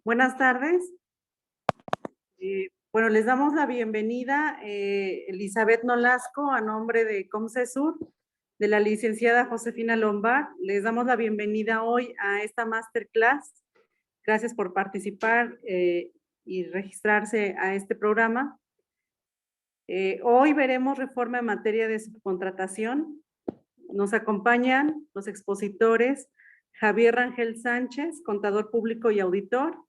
Buenas tardes. Bueno, les damos la bienvenida, Elizabeth Nolasco, a nombre de Comcesur, de la licenciada Josefina Lombard. Les damos la bienvenida hoy a esta masterclass. Gracias por participar y registrarse a este programa. Hoy veremos reforma en materia de subcontratación. Nos acompañan los expositores Javier Rangel Sánchez, contador público y auditor,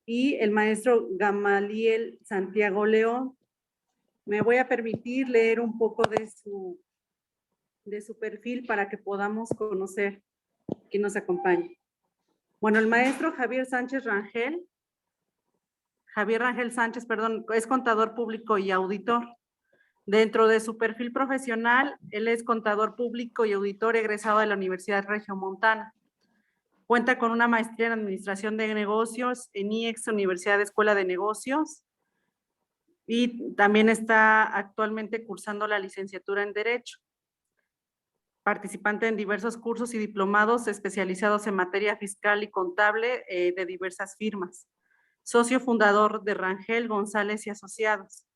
y el maestro Gamaliel Santiago León. Me voy a permitir leer un poco de su perfil para que podamos conocer quién nos acompaña. Bueno, el maestro Javier Rangel Sánchez, es contador público y auditor. Dentro de su perfil profesional, él es contador público y auditor egresado de la Universidad Regiomontana. Cuenta con una maestría en Administración de Negocios en IEX, Universidad Escuela de Negocios, y también está actualmente cursando la licenciatura en Derecho. Participante en diversos cursos y diplomados especializados en materia fiscal y contable de diversas firmas. Socio fundador de Rangel González y Asociados.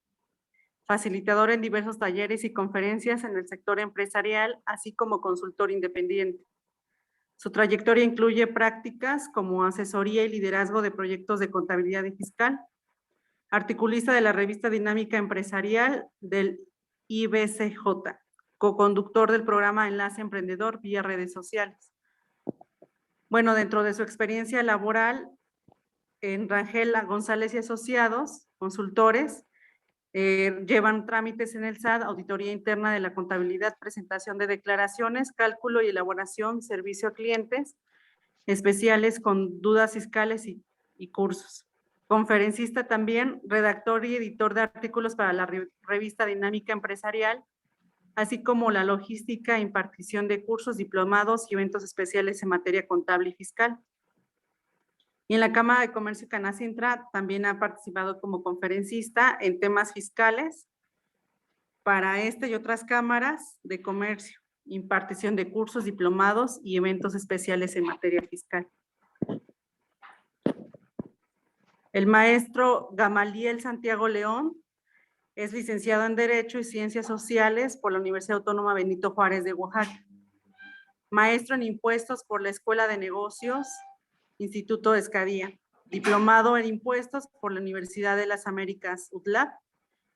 Facilitador en diversos talleres y conferencias en el sector empresarial, así como consultor independiente. Su trayectoria incluye prácticas como asesoría y liderazgo de proyectos de contabilidad y fiscal, articulista de la revista Dinámica Empresarial del IBCJ, coconductor del programa Enlace Emprendedor vía redes sociales. Bueno, dentro de su experiencia laboral en Rangel González y Asociados, consultores, llevan trámites en el SAT, auditoría interna de la contabilidad, presentación de declaraciones, cálculo y elaboración, servicio a clientes, especiales con dudas fiscales y cursos. Conferencista también, redactor y editor de artículos para la revista Dinámica Empresarial, así como la logística e impartición de cursos, diplomados y eventos especiales en materia contable y fiscal. Y en la Cámara de Comercio Canacintra también ha participado como conferencista en temas fiscales para esta y otras cámaras de comercio, impartición de cursos, diplomados y eventos especiales en materia fiscal. El maestro Gamaliel Santiago León es licenciado en Derecho y Ciencias Sociales por la Universidad Autónoma Benito Juárez de Oaxaca. Maestro en Impuestos por la Escuela de Negocios, Instituto de Escadía. Diplomado en Impuestos por la Universidad de las Américas, UTLAP,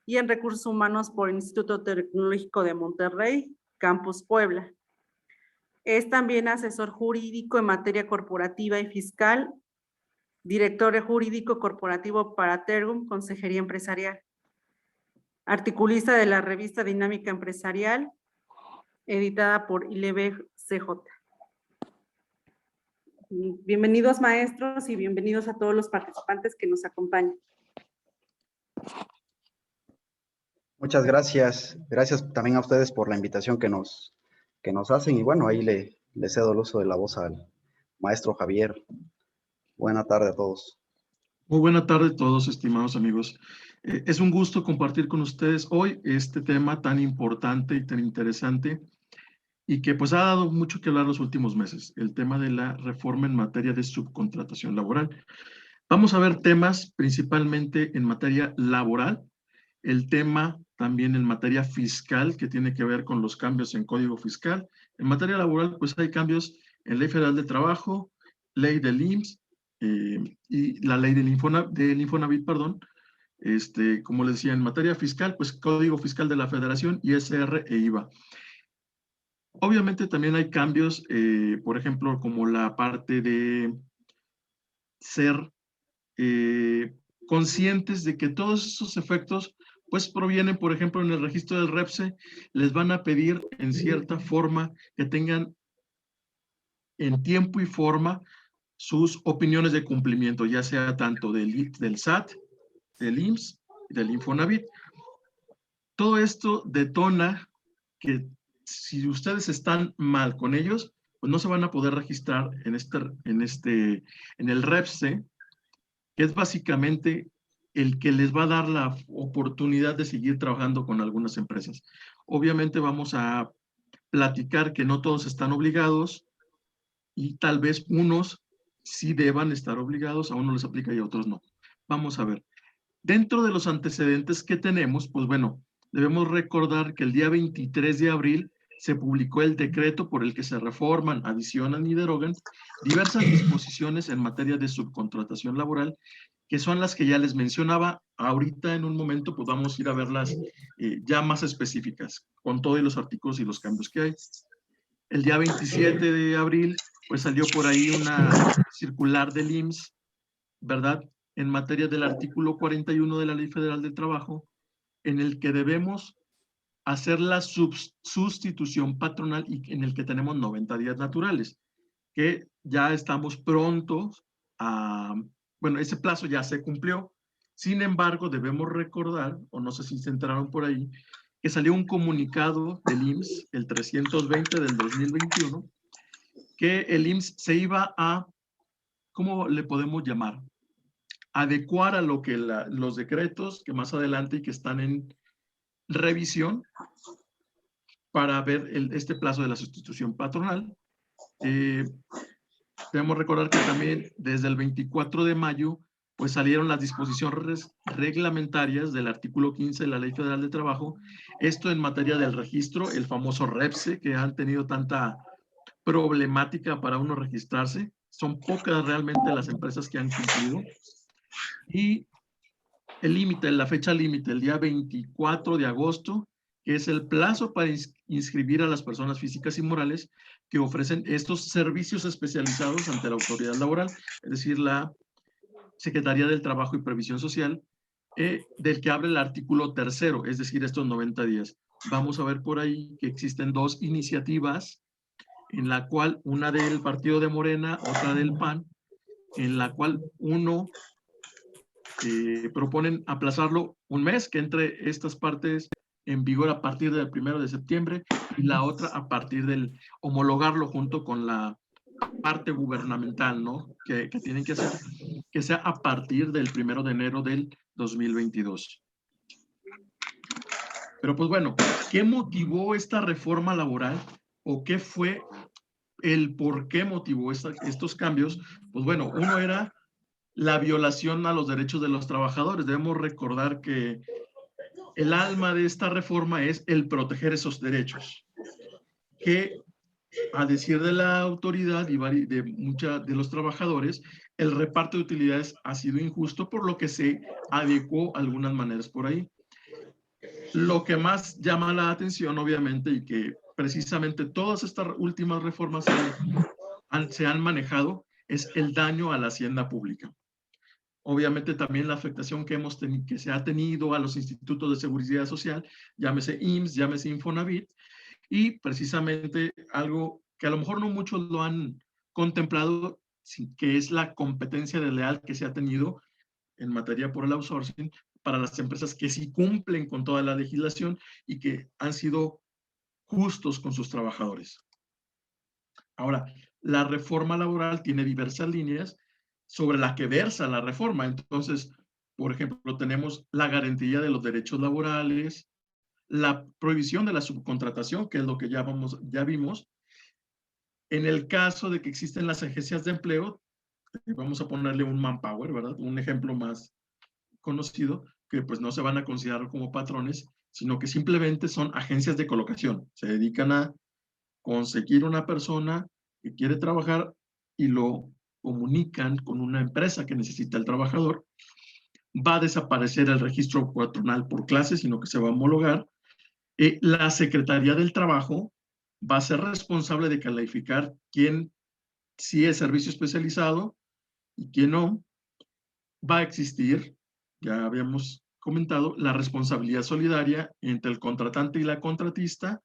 y en Recursos Humanos por el Instituto Tecnológico de Monterrey, Campus Puebla. Es también asesor jurídico en materia corporativa y fiscal, director jurídico corporativo para Tergum, Consejería Empresarial. Articulista de la revista Dinámica Empresarial, editada por ILB-CJ. Bienvenidos, maestros, y bienvenidos a todos los participantes que nos acompañan. Muchas gracias. Gracias también a ustedes por la invitación que nos hacen. Y bueno, ahí le cedo el uso de la voz al maestro Javier. Buena tarde a todos. Muy buena tarde a todos, estimados amigos. Es un gusto compartir con ustedes hoy este tema tan importante y tan interesante y que pues ha dado mucho que hablar los últimos meses, el tema de la reforma en materia de subcontratación laboral. Vamos a ver temas principalmente en materia laboral, el tema también en materia fiscal que tiene que ver con los cambios en Código Fiscal. En materia laboral pues hay cambios en Ley Federal de Trabajo, Ley del IMSS y la Ley del Infonavit, perdón. Como les decía, en materia fiscal pues Código Fiscal de la Federación, ISR e IVA. Obviamente también hay cambios, por ejemplo, como la parte de ser conscientes de que todos esos efectos pues provienen, por ejemplo, en el registro del REPSE, les van a pedir en cierta forma que tengan en tiempo y forma sus opiniones de cumplimiento, ya sea tanto del SAT, del IMSS y del Infonavit. Todo esto detona que si ustedes están mal con ellos, pues no se van a poder registrar en el REPSE, que es básicamente el que les va a dar la oportunidad de seguir trabajando con algunas empresas. Obviamente vamos a platicar que no todos están obligados y tal vez unos sí deban estar obligados, a unos les aplica y a otros no. Vamos a ver. Dentro de los antecedentes que tenemos, pues bueno, debemos recordar que el día 23 de abril se publicó el decreto por el que se reforman, adicionan y derogan diversas disposiciones en materia de subcontratación laboral, que son las que ya les mencionaba. Ahorita en un momento pues vamos a ir a verlas ya más específicas, con todos los artículos y los cambios que hay. El día 27 de abril pues salió por ahí una circular del IMSS, ¿verdad?, en materia del artículo 41 de la Ley Federal del Trabajo, en el que debemos hacer la sustitución patronal y en el que tenemos 90 días naturales, que ya estamos prontos a, bueno, ese plazo ya se cumplió. Sin embargo, debemos recordar, o no sé si se enteraron por ahí, que salió un comunicado del IMSS, el 320 del 2021, que el IMSS se iba a, ¿cómo le podemos llamar?, adecuar a lo que los decretos que más adelante y que están en revisión para ver este plazo de la sustitución patronal. Debemos recordar que también desde el 24 de mayo pues salieron las disposiciones reglamentarias del artículo 15 de la Ley Federal de Trabajo, esto en materia del registro, el famoso REPSE, que han tenido tanta problemática para uno registrarse. Son pocas realmente las empresas que han cumplido. Y el límite, la fecha límite, el día 24 de agosto, que es el plazo para inscribir a las personas físicas y morales que ofrecen estos servicios especializados ante la autoridad laboral, es decir, la Secretaría del Trabajo y Previsión Social, del que habla el artículo 3º, es decir, estos 90 días. Vamos a ver por ahí que existen dos iniciativas, en la cual una del partido de Morena, otra del PAN, en la cual uno proponen aplazarlo un mes, que entre estas partes en vigor a partir del 1 de septiembre y la otra a partir del homologarlo junto con la parte gubernamental, ¿no?, que tienen que hacer, que sea a partir del 1 de enero del 2022. Pero pues bueno, ¿qué motivó esta reforma laboral o qué fue el por qué motivó estos cambios? Pues bueno, uno era la violación a los derechos de los trabajadores. Debemos recordar que el alma de esta reforma es el proteger esos derechos, que a decir de la autoridad y de los trabajadores, el reparto de utilidades ha sido injusto, por lo que se adecuó algunas maneras por ahí. Lo que más llama la atención, obviamente, y que precisamente todas estas últimas reformas se han manejado, es el daño a la hacienda pública. Obviamente también la afectación que se ha tenido a los institutos de seguridad social, llámese IMSS, llámese Infonavit, y precisamente algo que a lo mejor no muchos lo han contemplado, que es la competencia desleal que se ha tenido en materia por el outsourcing para las empresas que sí cumplen con toda la legislación y que han sido justos con sus trabajadores. Ahora, la reforma laboral tiene diversas líneas sobre la que versa la reforma. Entonces, por ejemplo, tenemos la garantía de los derechos laborales, la prohibición de la subcontratación, que es lo que ya vimos. En el caso de que existen las agencias de empleo, vamos a ponerle un Manpower, ¿verdad? Un ejemplo más conocido, que pues no se van a considerar como patrones, sino que simplemente son agencias de colocación. Se dedican a conseguir una persona que quiere trabajar y lo comunican con una empresa que necesita el trabajador. Va a desaparecer el registro patronal por clase, sino que se va a homologar. La Secretaría del Trabajo va a ser responsable de calificar quién sí es servicio especializado y quién no. Va a existir, ya habíamos comentado, la responsabilidad solidaria entre el contratante y la contratista.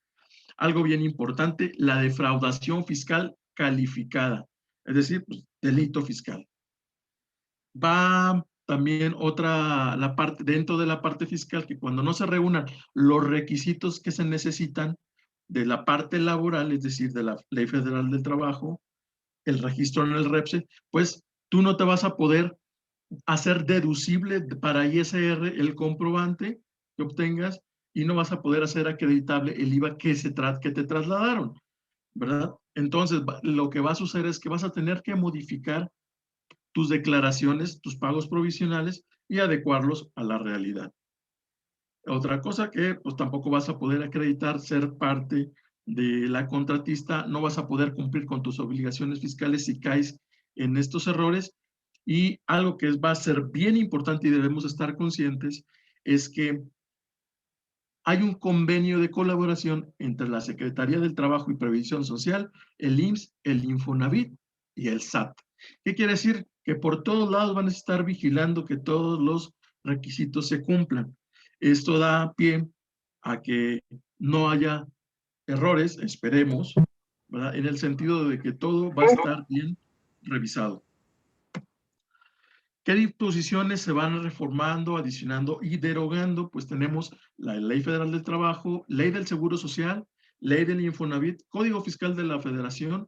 Algo bien importante, la defraudación fiscal calificada, es decir, pues, delito fiscal. Va también dentro de la parte fiscal, que cuando no se reúnan los requisitos que se necesitan de la parte laboral, es decir, de la Ley Federal del Trabajo, el registro en el REPSE, pues tú no te vas a poder hacer deducible para ISR el comprobante que obtengas y no vas a poder hacer acreditable el IVA que te trasladaron, ¿verdad? Entonces, lo que va a suceder es que vas a tener que modificar tus declaraciones, tus pagos provisionales y adecuarlos a la realidad. Otra cosa que pues tampoco vas a poder acreditar ser parte de la contratista, no vas a poder cumplir con tus obligaciones fiscales si caes en estos errores. Y algo que va a ser bien importante y debemos estar conscientes es que hay un convenio de colaboración entre la Secretaría del Trabajo y Previsión Social, el IMSS, el Infonavit y el SAT. ¿Qué quiere decir? Que por todos lados van a estar vigilando que todos los requisitos se cumplan. Esto da pie a que no haya errores, esperemos, ¿verdad? En el sentido de que todo va a estar bien revisado. ¿Qué disposiciones se van reformando, adicionando y derogando? Pues tenemos la Ley Federal del Trabajo, Ley del Seguro Social, Ley del Infonavit, Código Fiscal de la Federación,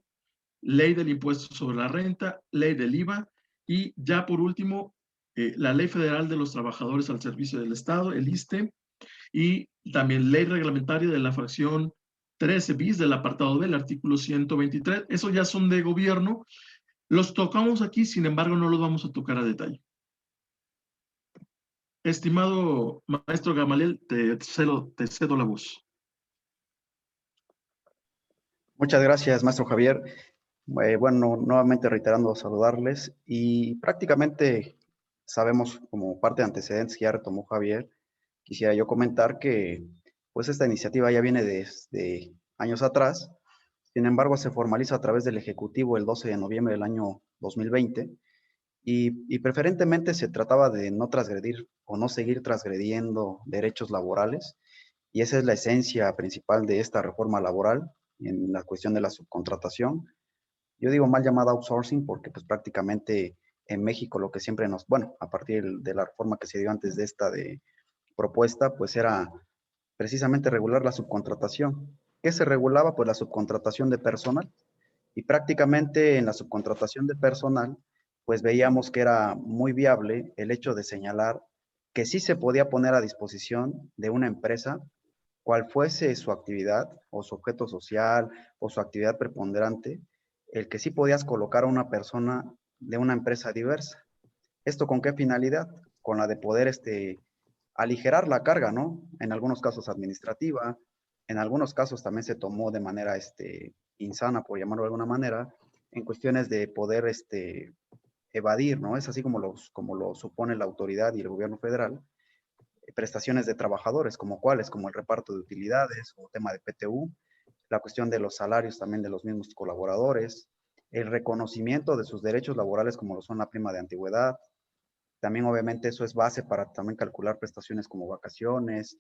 Ley del Impuesto sobre la Renta, Ley del IVA y ya por último, la Ley Federal de los Trabajadores al Servicio del Estado, el ISSSTE, y también Ley Reglamentaria de la fracción 13 bis del apartado del artículo 123. Eso ya son de gobierno. Los tocamos aquí, sin embargo, no los vamos a tocar a detalle. Estimado maestro Gamaliel, te cedo la voz. Muchas gracias, maestro Javier. Bueno, nuevamente reiterando saludarles y prácticamente sabemos como parte de antecedentes que ya retomó Javier, quisiera yo comentar que pues esta iniciativa ya viene desde años atrás. Sin embargo, se formaliza a través del Ejecutivo el 12 de noviembre del año 2020 y preferentemente se trataba de no transgredir o no seguir transgrediendo derechos laborales, y esa es la esencia principal de esta reforma laboral en la cuestión de la subcontratación. Yo digo mal llamada outsourcing porque pues prácticamente en México lo que siempre nos, bueno, a partir de la reforma que se dio antes de esta de propuesta, pues era precisamente regular la subcontratación. ¿Qué se regulaba? Pues la subcontratación de personal. Y prácticamente en la subcontratación de personal, pues veíamos que era muy viable el hecho de señalar que sí se podía poner a disposición de una empresa, cual fuese su actividad o su objeto social o su actividad preponderante, el que sí podías colocar a una persona de una empresa diversa. ¿Esto con qué finalidad? Con la de poder aligerar la carga, ¿no? En algunos casos administrativa, en algunos casos también se tomó de manera insana, por llamarlo de alguna manera, en cuestiones de poder evadir, ¿no? Es así como lo supone la autoridad y el gobierno federal, prestaciones de trabajadores, como cuáles, como el reparto de utilidades o tema de PTU, la cuestión de los salarios también de los mismos colaboradores, el reconocimiento de sus derechos laborales como lo son la prima de antigüedad. También obviamente eso es base para también calcular prestaciones como vacaciones,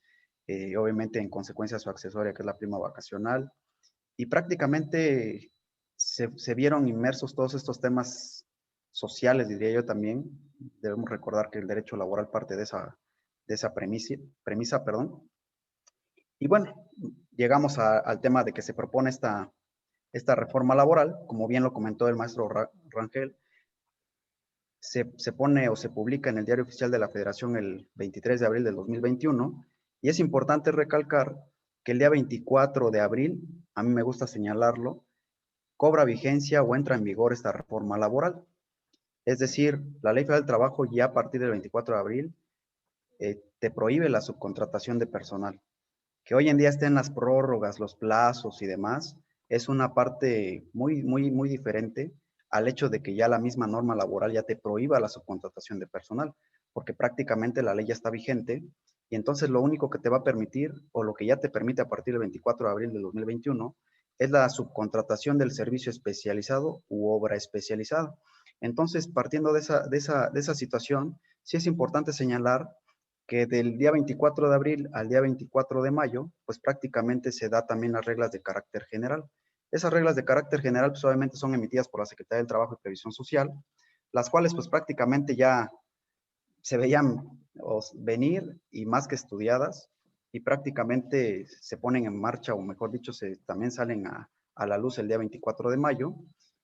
obviamente en consecuencia su accesoria que es la prima vacacional. Y prácticamente se vieron inmersos todos estos temas sociales, diría yo también. Debemos recordar que el derecho laboral parte de esa premisa, perdón. Y bueno, llegamos al tema de que se propone esta reforma laboral, como bien lo comentó el maestro Rangel, se pone o se publica en el Diario Oficial de la Federación el 23 de abril del 2021, y es importante recalcar que el día 24 de abril, a mí me gusta señalarlo, cobra vigencia o entra en vigor esta reforma laboral. Es decir, la Ley Federal del Trabajo ya a partir del 24 de abril te prohíbe la subcontratación de personal. Que hoy en día estén las prórrogas, los plazos y demás, es una parte muy diferente al hecho de que ya la misma norma laboral ya te prohíba la subcontratación de personal, porque prácticamente la ley ya está vigente y entonces lo único que te va a permitir, o lo que ya te permite a partir del 24 de abril de 2021, es la subcontratación del servicio especializado u obra especializada. Entonces, partiendo de esa situación, sí es importante señalar que del día 24 de abril al día 24 de mayo, pues prácticamente se da también las reglas de carácter general. Esas reglas de carácter general pues obviamente son emitidas por la Secretaría del Trabajo y Previsión Social, las cuales pues prácticamente ya se veían venir y más que estudiadas, y prácticamente se ponen en marcha, o mejor dicho, también salen a la luz el día 24 de mayo,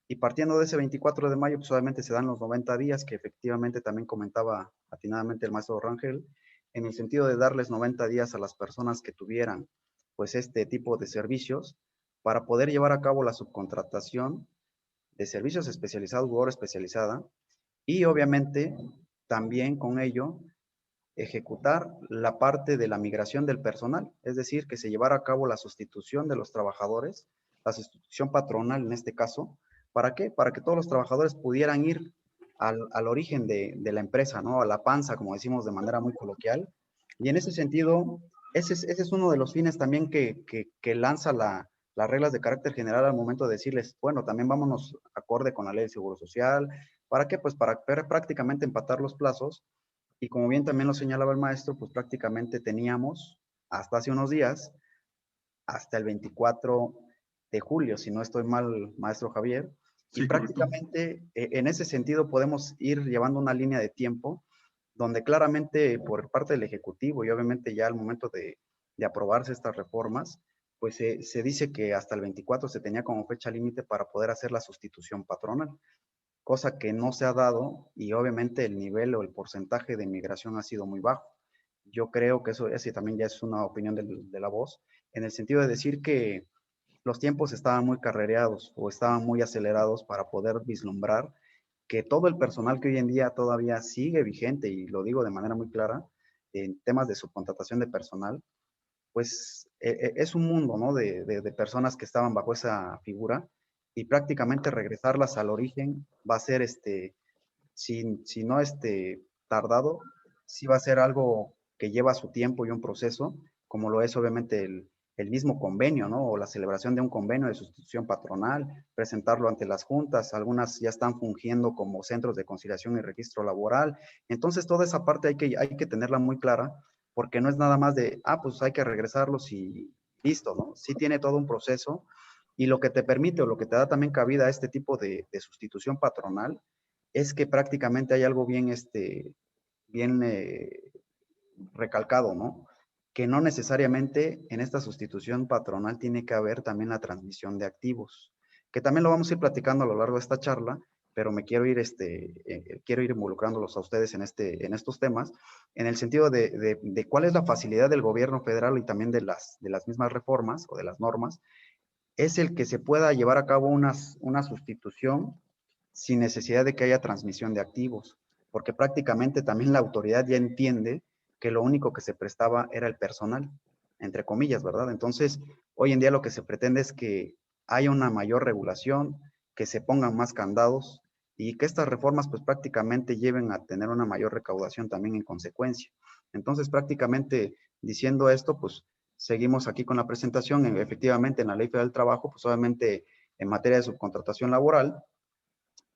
y partiendo de ese 24 de mayo, pues obviamente se dan los 90 días, que efectivamente también comentaba atinadamente el maestro Rangel, en el sentido de darles 90 días a las personas que tuvieran pues este tipo de servicios para poder llevar a cabo la subcontratación de servicios especializados u obra especializada, Y obviamente también con ello ejecutar la parte de la migración del personal, es decir, que se llevara a cabo la sustitución de los trabajadores, la sustitución patronal en este caso. ¿Para qué? Para que todos los trabajadores pudieran ir al origen de la empresa, ¿no? A la panza, como decimos de manera muy coloquial. Y en ese sentido, ese es uno de los fines también que lanza las reglas de carácter general al momento de decirles, bueno, también vámonos acorde con la ley de seguro social. ¿Para qué? Pues para prácticamente empatar los plazos y como bien también lo señalaba el maestro, pues prácticamente teníamos hasta hace unos días, hasta el 24 de julio, si no estoy mal, maestro Javier, y Sí, correcto. prácticamente en ese sentido podemos ir llevando una línea de tiempo donde claramente por parte del Ejecutivo y obviamente ya al momento de aprobarse estas reformas, pues se dice que hasta el 24 se tenía como fecha límite para poder hacer la sustitución patronal, cosa que no se ha dado y obviamente el nivel o el porcentaje de inmigración ha sido muy bajo. Yo creo que eso ese también ya es una opinión de la voz, en el sentido de decir que los tiempos estaban muy carrereados o estaban muy acelerados para poder vislumbrar que todo el personal que hoy en día todavía sigue vigente, y lo digo de manera muy clara, en temas de subcontratación de personal, pues es un mundo, ¿no? De personas que estaban bajo esa figura y prácticamente regresarlas al origen va a ser, si no tardado, sí va a ser algo que lleva su tiempo y un proceso, como lo es obviamente el mismo convenio, ¿no? O la celebración de un convenio de sustitución patronal, presentarlo ante las juntas, algunas ya están fungiendo como centros de conciliación y registro laboral. Entonces, toda esa parte hay que tenerla muy clara, porque no es nada más de, pues hay que regresarlos y listo, ¿no? Sí tiene todo un proceso y lo que te permite o lo que te da también cabida a este tipo de sustitución patronal es que prácticamente hay algo bien, bien recalcado, ¿no? Que no necesariamente en esta sustitución patronal tiene que haber también la transmisión de activos, que también lo vamos a ir platicando a lo largo de esta charla, pero me quiero ir, quiero ir involucrándolos a ustedes en estos temas, en el sentido de cuál es la facilidad del gobierno federal y también de las mismas reformas o de las normas, es el que se pueda llevar a cabo una sustitución sin necesidad de que haya transmisión de activos, porque prácticamente también la autoridad ya entiende que lo único que se prestaba era el personal, entre comillas, ¿verdad? Entonces, hoy en día lo que se pretende es que haya una mayor regulación, que se pongan más candados y que estas reformas pues prácticamente lleven a tener una mayor recaudación también en consecuencia. Entonces, prácticamente diciendo esto, pues seguimos aquí con la presentación. Efectivamente, en la Ley Federal del Trabajo, pues obviamente en materia de subcontratación laboral,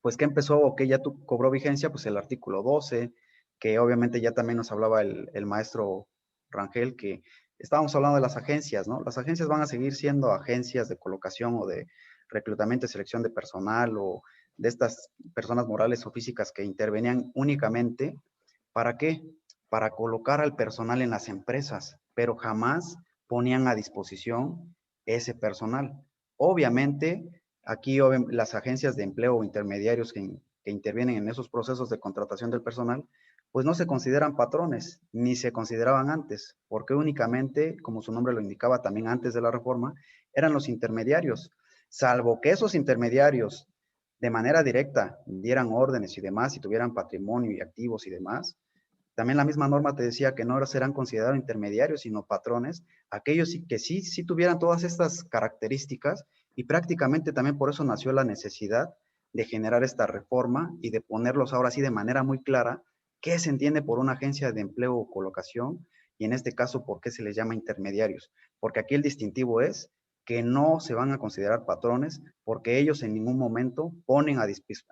pues que empezó o que ya cobró vigencia, pues el artículo 12, que obviamente ya también nos hablaba el maestro Rangel, que estábamos hablando de las agencias, ¿no? Las agencias van a seguir siendo agencias de colocación o de reclutamiento y selección de personal o de estas personas morales o físicas que intervenían únicamente, ¿para qué? Para colocar al personal en las empresas, pero jamás ponían a disposición ese personal. Obviamente, aquí las agencias de empleo o intermediarios que intervienen en esos procesos de contratación del personal, pues no se consideran patrones, ni se consideraban antes, porque únicamente, como su nombre lo indicaba también antes de la reforma, eran los intermediarios, salvo que esos intermediarios de manera directa dieran órdenes y demás, y tuvieran patrimonio y activos y demás. También la misma norma te decía que no serán considerados intermediarios, sino patrones, aquellos que sí tuvieran todas estas características, y prácticamente también por eso nació la necesidad de generar esta reforma y de ponerlos ahora sí de manera muy clara qué se entiende por una agencia de empleo o colocación, y en este caso por qué se les llama intermediarios, porque aquí el distintivo es que no se van a considerar patrones porque ellos en ningún momento ponen a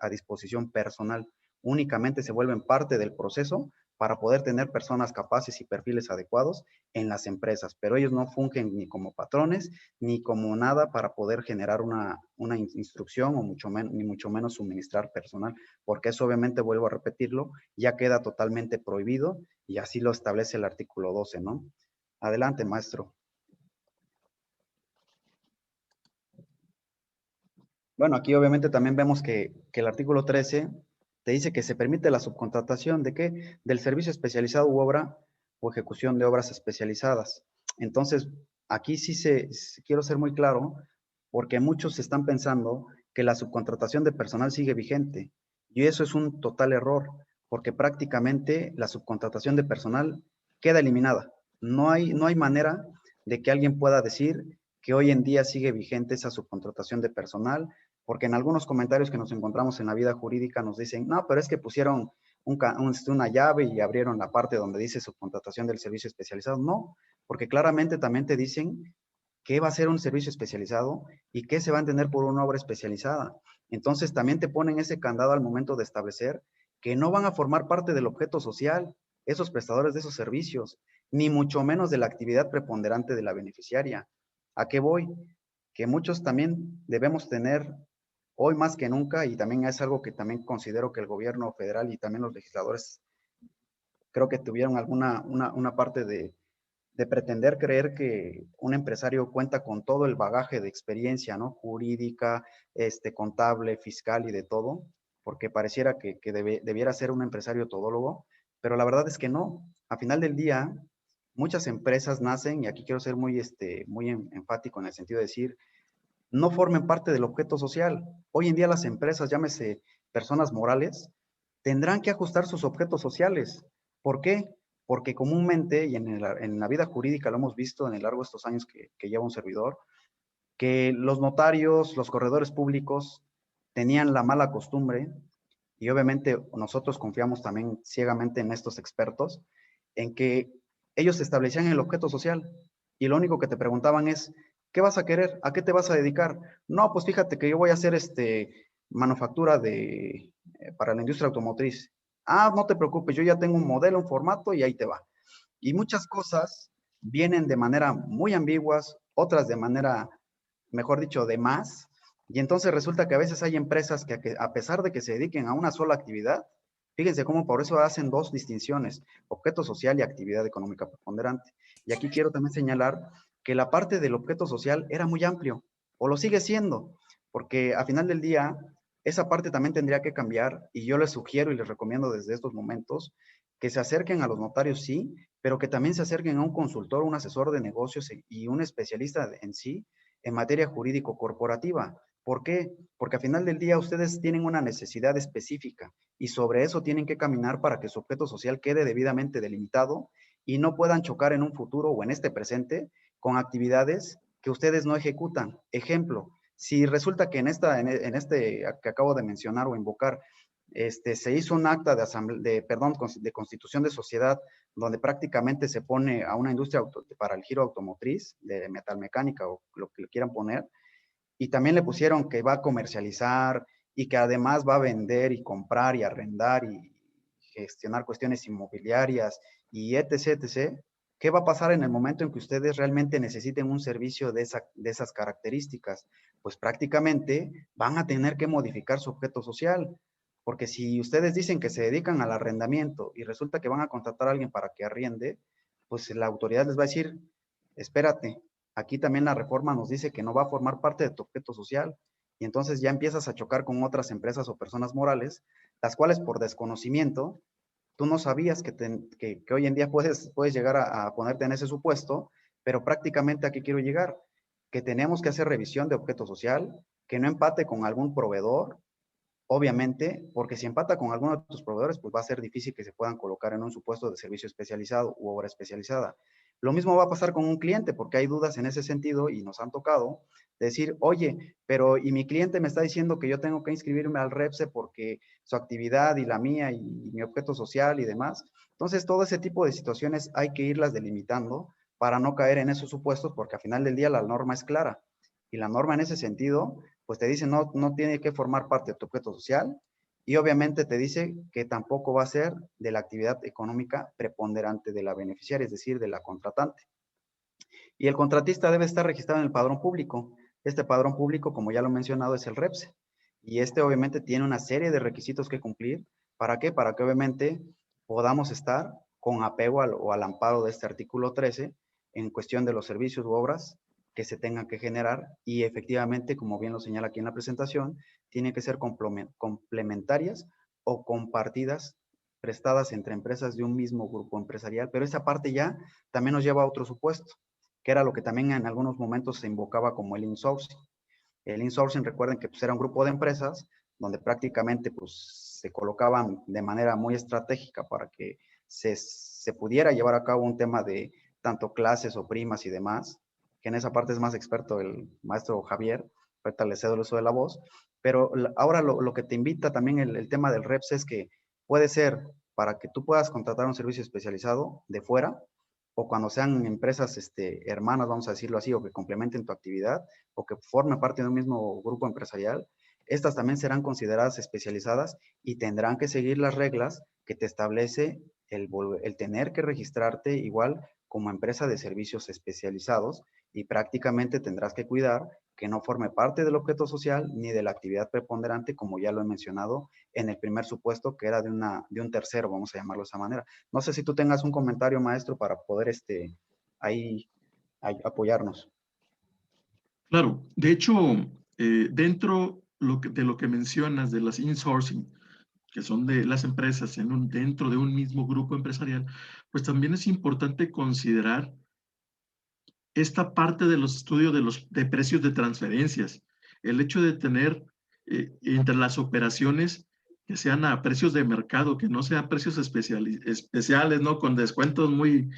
disposición personal, únicamente se vuelven parte del proceso para poder tener personas capaces y perfiles adecuados en las empresas, pero ellos no fungen ni como patrones ni como nada para poder generar una instrucción o ni mucho menos suministrar personal, porque eso obviamente, vuelvo a repetirlo, ya queda totalmente prohibido y así lo establece el artículo 12, ¿no? Adelante, maestro. Bueno, aquí obviamente también vemos que el artículo 13 te dice que se permite la subcontratación de qué? Del servicio especializado u obra o ejecución de obras especializadas. Entonces, aquí quiero ser muy claro, porque muchos están pensando que la subcontratación de personal sigue vigente. Y eso es un total error, porque prácticamente la subcontratación de personal queda eliminada. No hay manera de que alguien pueda decir que hoy en día sigue vigente esa subcontratación de personal, porque en algunos comentarios que nos encontramos en la vida jurídica nos dicen, no, pero es que pusieron una llave y abrieron la parte donde dice subcontratación del servicio especializado. No, porque claramente también te dicen qué va a ser un servicio especializado y qué se va a entender por una obra especializada. Entonces también te ponen ese candado al momento de establecer que no van a formar parte del objeto social esos prestadores de esos servicios, ni mucho menos de la actividad preponderante de la beneficiaria. ¿A qué voy? Que muchos también debemos tener hoy más que nunca, y también es algo que también considero que el gobierno federal y también los legisladores creo que tuvieron una parte de pretender creer que un empresario cuenta con todo el bagaje de experiencia, ¿no? Jurídica, contable, fiscal y de todo, porque pareciera que debiera ser un empresario todólogo, pero la verdad es que no. A final del día, muchas empresas nacen, y aquí quiero ser muy enfático en el sentido de decir, no formen parte del objeto social. Hoy en día las empresas, llámese personas morales, tendrán que ajustar sus objetos sociales. ¿Por qué? Porque comúnmente, y en la vida jurídica lo hemos visto en el largo de estos años que lleva un servidor, que los notarios, los corredores públicos tenían la mala costumbre, y obviamente nosotros confiamos también ciegamente en estos expertos, en que ellos establecían el objeto social y lo único que te preguntaban es, ¿qué vas a querer? ¿A qué te vas a dedicar? No, pues fíjate que yo voy a hacer manufactura para la industria automotriz. Ah, no te preocupes, yo ya tengo un modelo, un formato y ahí te va. Y muchas cosas vienen de manera muy ambiguas, otras de manera, mejor dicho, de más. Y entonces resulta que a veces hay empresas que a pesar de que se dediquen a una sola actividad, fíjense cómo por eso hacen dos distinciones, objeto social y actividad económica preponderante. Y aquí quiero también señalar que la parte del objeto social era muy amplio, o lo sigue siendo, porque a final del día, esa parte también tendría que cambiar, y yo les sugiero y les recomiendo desde estos momentos que se acerquen a los notarios, sí, pero que también se acerquen a un consultor, un asesor de negocios y un especialista en sí en materia jurídico-corporativa. ¿Por qué? Porque al final del día ustedes tienen una necesidad específica y sobre eso tienen que caminar para que su objeto social quede debidamente delimitado y no puedan chocar en un futuro o en este presente con actividades que ustedes no ejecutan. Ejemplo, si resulta que en este que acabo de mencionar o invocar, se hizo un acta de constitución de sociedad donde prácticamente se pone a una industria para el giro automotriz, de metalmecánica o lo que le quieran poner, y también le pusieron que va a comercializar y que además va a vender y comprar y arrendar y gestionar cuestiones inmobiliarias y etc, etc. ¿Qué va a pasar en el momento en que ustedes realmente necesiten un servicio de esas características? Pues prácticamente van a tener que modificar su objeto social, porque si ustedes dicen que se dedican al arrendamiento y resulta que van a contratar a alguien para que arriende, pues la autoridad les va a decir, espérate, aquí también la reforma nos dice que no va a formar parte de tu objeto social, y entonces ya empiezas a chocar con otras empresas o personas morales, las cuales por desconocimiento, tú no sabías que hoy en día puedes llegar a ponerte en ese supuesto, pero prácticamente aquí quiero llegar, que tenemos que hacer revisión de objeto social, que no empate con algún proveedor, obviamente, porque si empata con alguno de tus proveedores, pues va a ser difícil que se puedan colocar en un supuesto de servicio especializado u obra especializada. Lo mismo va a pasar con un cliente, porque hay dudas en ese sentido y nos han tocado decir, oye, pero y mi cliente me está diciendo que yo tengo que inscribirme al REPSE porque su actividad y la mía y mi objeto social y demás. Entonces, todo ese tipo de situaciones hay que irlas delimitando para no caer en esos supuestos, porque al final del día la norma es clara. Y la norma en ese sentido pues te dice no tiene que formar parte de tu objeto social y obviamente te dice que tampoco va a ser de la actividad económica preponderante de la beneficiaria, es decir, de la contratante. Y el contratista debe estar registrado en el padrón público. Este padrón público, como ya lo he mencionado, es el REPSE. Y obviamente tiene una serie de requisitos que cumplir. ¿Para qué? Para que obviamente podamos estar con apego o al amparo de este artículo 13 en cuestión de los servicios u obras que se tengan que generar y efectivamente, como bien lo señala aquí en la presentación, tienen que ser complementarias o compartidas, prestadas entre empresas de un mismo grupo empresarial, pero esa parte ya también nos lleva a otro supuesto, que era lo que también en algunos momentos se invocaba como el insourcing. El insourcing, recuerden que pues, era un grupo de empresas donde prácticamente pues, se colocaban de manera muy estratégica para que se pudiera llevar a cabo un tema de tanto clases o primas y demás, que en esa parte es más experto el maestro Javier, ahorita le cedo el uso de la voz, pero ahora lo que te invita también el tema del REPS es que puede ser para que tú puedas contratar un servicio especializado de fuera, o cuando sean empresas hermanas, vamos a decirlo así, o que complementen tu actividad, o que formen parte de un mismo grupo empresarial, estas también serán consideradas especializadas y tendrán que seguir las reglas que te establece el tener que registrarte igual como empresa de servicios especializados, y prácticamente tendrás que cuidar que no forme parte del objeto social ni de la actividad preponderante, como ya lo he mencionado en el primer supuesto, que era de un tercero, vamos a llamarlo de esa manera. No sé si tú tengas un comentario, maestro, para poder ahí apoyarnos. Claro, de hecho, dentro de lo que mencionas de las insourcing, que son de las empresas dentro de un mismo grupo empresarial, pues también es importante considerar esta parte de los estudios de precios de transferencias. El hecho de tener entre las operaciones que sean a precios de mercado, que no sean precios especiales, ¿no? Con descuentos muy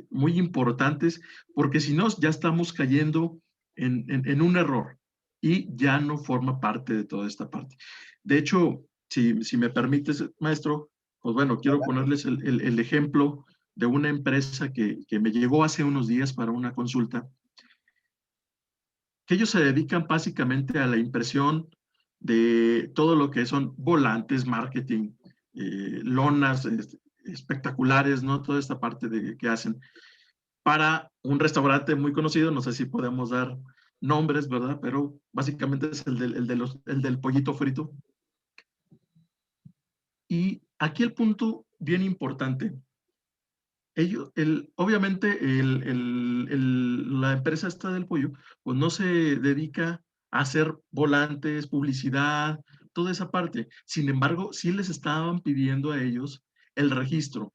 importantes, porque si no, ya estamos cayendo en un error y ya no forma parte de toda esta parte. De hecho, si me permites, maestro, pues bueno, quiero ponerles el ejemplo de una empresa que me llegó hace unos días para una consulta, que ellos se dedican básicamente a la impresión de todo lo que son volantes, marketing, lonas espectaculares, ¿no? Toda esta parte que hacen para un restaurante muy conocido, no sé si podemos dar nombres, ¿verdad? Pero básicamente es el del pollito frito. Y aquí el punto bien importante. Obviamente, la empresa esta del pollo, pues no se dedica a hacer volantes, publicidad, toda esa parte. Sin embargo, sí les estaban pidiendo a ellos el registro.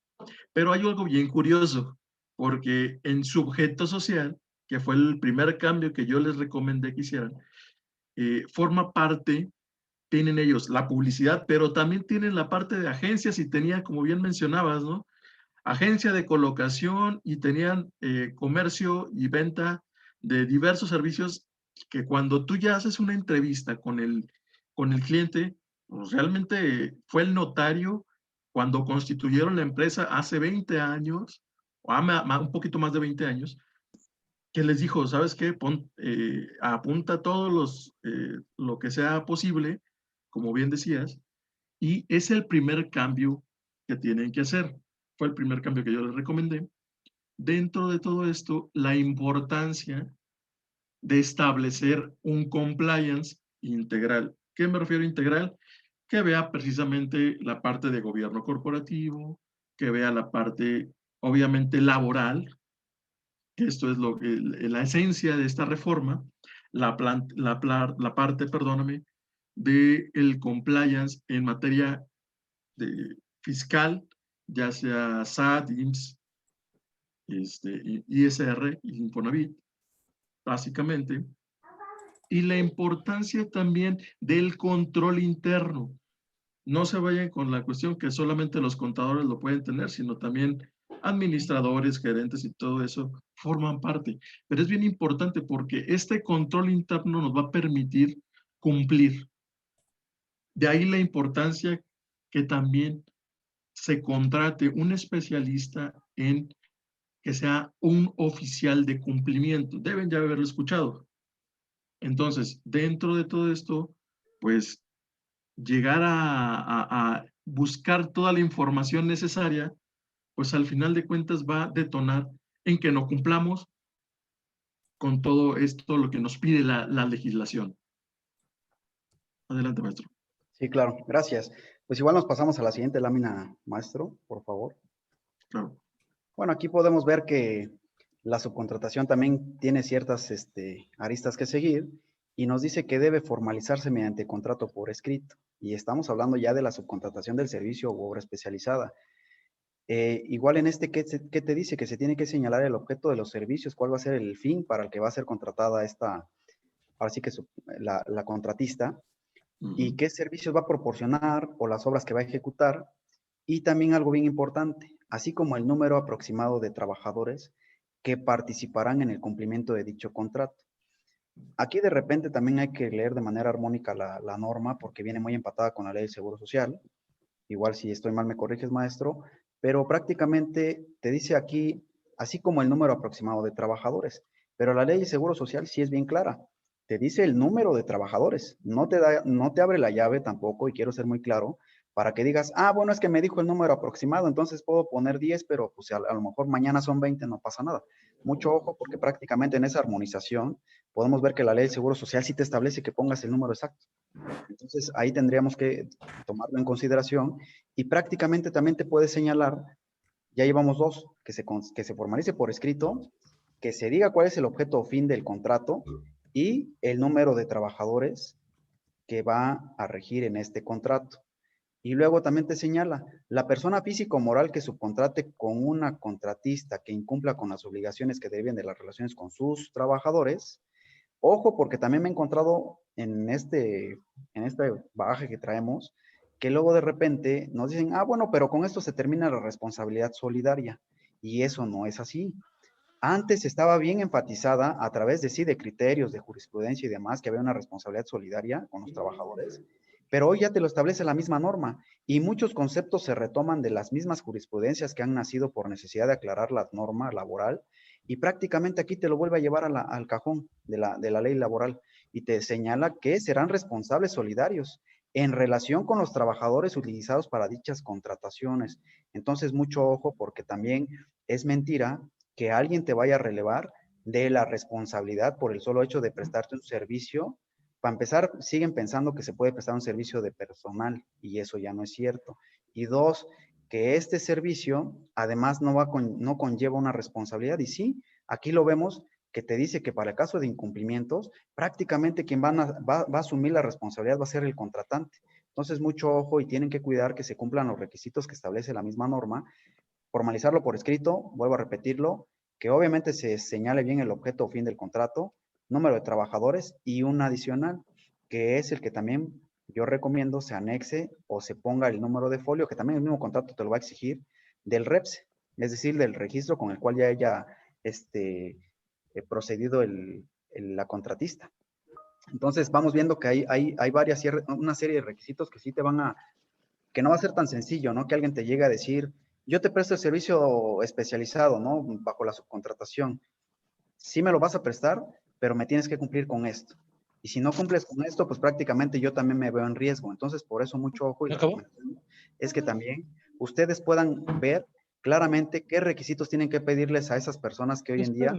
Pero hay algo bien curioso, porque en su objeto social, que fue el primer cambio que yo les recomendé que hicieran, forma parte, tienen ellos la publicidad, pero también tienen la parte de agencias y tenía, como bien mencionabas, ¿no? Agencia de colocación y tenían comercio y venta de diversos servicios que cuando tú ya haces una entrevista con el cliente, pues realmente fue el notario cuando constituyeron la empresa hace 20 años, o un poquito más de 20 años, que les dijo, ¿sabes qué? Apunta todos lo que sea posible, como bien decías, y es el primer cambio que tienen que hacer. Fue el primer cambio que yo les recomendé. Dentro de todo esto, la importancia de establecer un compliance integral. ¿Qué me refiero a integral? Que vea precisamente la parte de gobierno corporativo, que vea la parte, obviamente, laboral, que esto es la esencia de esta reforma, la parte, perdóname, del compliance en materia fiscal, ya sea SAT, IMSS, ISR y Infonavit, básicamente, y la importancia también del control interno. No se vayan con la cuestión que solamente los contadores lo pueden tener, sino también administradores, gerentes y todo eso forman parte. Pero es bien importante porque este control interno nos va a permitir cumplir. De ahí la importancia que también se contrate un especialista en que sea un oficial de cumplimiento. Deben ya haberlo escuchado. Entonces, dentro de todo esto, pues llegar a buscar toda la información necesaria, pues al final de cuentas va a detonar en que no cumplamos con todo esto, lo que nos pide la legislación. Adelante, maestro. Sí, claro, gracias. Pues igual nos pasamos a la siguiente lámina, maestro, por favor. Claro. Bueno, aquí podemos ver que la subcontratación también tiene ciertas aristas que seguir y nos dice que debe formalizarse mediante contrato por escrito. Y estamos hablando ya de la subcontratación del servicio u obra especializada. Igual en ¿qué te dice? Que se tiene que señalar el objeto de los servicios, cuál va a ser el fin para el que va a ser contratada ahora sí que la contratista. y qué servicios va a proporcionar o las obras que va a ejecutar. Y también algo bien importante, así como el número aproximado de trabajadores que participarán en el cumplimiento de dicho contrato. Aquí de repente también hay que leer de manera armónica la norma porque viene muy empatada con la ley del Seguro Social. Igual si estoy mal me corriges, maestro, pero prácticamente te dice aquí, así como el número aproximado de trabajadores, pero la ley de Seguro Social sí es bien clara. Te dice el número de trabajadores, no te abre la llave tampoco, y quiero ser muy claro, para que digas, ah, bueno, es que me dijo el número aproximado, entonces puedo poner 10, pero pues a lo mejor mañana son 20, no pasa nada. Mucho ojo, porque prácticamente en esa armonización podemos ver que la ley del Seguro Social sí te establece que pongas el número exacto. Entonces, ahí tendríamos que tomarlo en consideración y prácticamente también te puede señalar, ya llevamos dos, que se formalice por escrito, que se diga cuál es el objeto o fin del contrato y el número de trabajadores que va a regir en este contrato. Y luego también te señala, la persona física o moral que subcontrate con una contratista que incumpla con las obligaciones que deriven de las relaciones con sus trabajadores. Ojo, porque también me he encontrado en este bagaje que traemos, que luego de repente nos dicen, ah, bueno, pero con esto se termina la responsabilidad solidaria. Y eso no es así. Antes estaba bien enfatizada a través de sí, de criterios, de jurisprudencia y demás, que había una responsabilidad solidaria con los trabajadores, pero hoy ya te lo establece la misma norma y muchos conceptos se retoman de las mismas jurisprudencias que han nacido por necesidad de aclarar la norma laboral y prácticamente aquí te lo vuelve a llevar al cajón de la ley laboral y te señala que serán responsables solidarios en relación con los trabajadores utilizados para dichas contrataciones. Entonces, mucho ojo porque también es mentira que alguien te vaya a relevar de la responsabilidad por el solo hecho de prestarte un servicio. Para empezar, siguen pensando que se puede prestar un servicio de personal y eso ya no es cierto. Y dos, que este servicio además no conlleva una responsabilidad. Y sí, aquí lo vemos que te dice que para el caso de incumplimientos, prácticamente quien va a asumir la responsabilidad va a ser el contratante. Entonces, mucho ojo y tienen que cuidar que se cumplan los requisitos que establece la misma norma, formalizarlo por escrito, vuelvo a repetirlo, que obviamente se señale bien el objeto o fin del contrato, número de trabajadores y un adicional, que es el que también yo recomiendo se anexe o se ponga el número de folio, que también el mismo contrato te lo va a exigir, del REPSE, es decir, del registro con el cual ya haya procedido la contratista. Entonces vamos viendo que hay una serie de requisitos que sí te van a, que no va a ser tan sencillo, ¿no? Que alguien te llegue a decir, yo te presto el servicio especializado, ¿no? Bajo la subcontratación. Sí me lo vas a prestar, pero me tienes que cumplir con esto. Y si no cumples con esto, pues prácticamente yo también me veo en riesgo. Entonces, por eso mucho ojo y la recomendación es que también ustedes puedan ver claramente qué requisitos tienen que pedirles a esas personas que hoy en día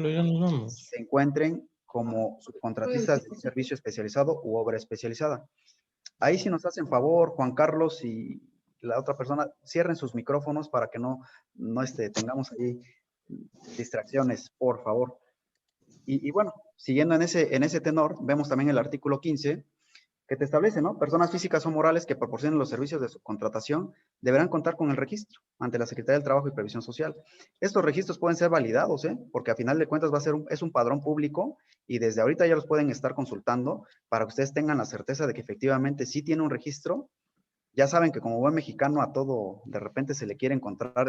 se encuentren como subcontratistas de un servicio especializado u obra especializada. Ahí si nos hacen favor, Juan Carlos y la otra persona, cierren sus micrófonos para que no tengamos ahí distracciones, por favor. Y bueno, siguiendo en ese tenor, vemos también el artículo 15, que te establece, ¿no? Personas físicas o morales que proporcionen los servicios de subcontratación deberán contar con el registro ante la Secretaría del Trabajo y Previsión Social. Estos registros pueden ser validados, ¿eh? Porque a final de cuentas es un padrón público y desde ahorita ya los pueden estar consultando para que ustedes tengan la certeza de que efectivamente sí tiene un registro. Ya saben que como buen mexicano a todo de repente se le quiere encontrar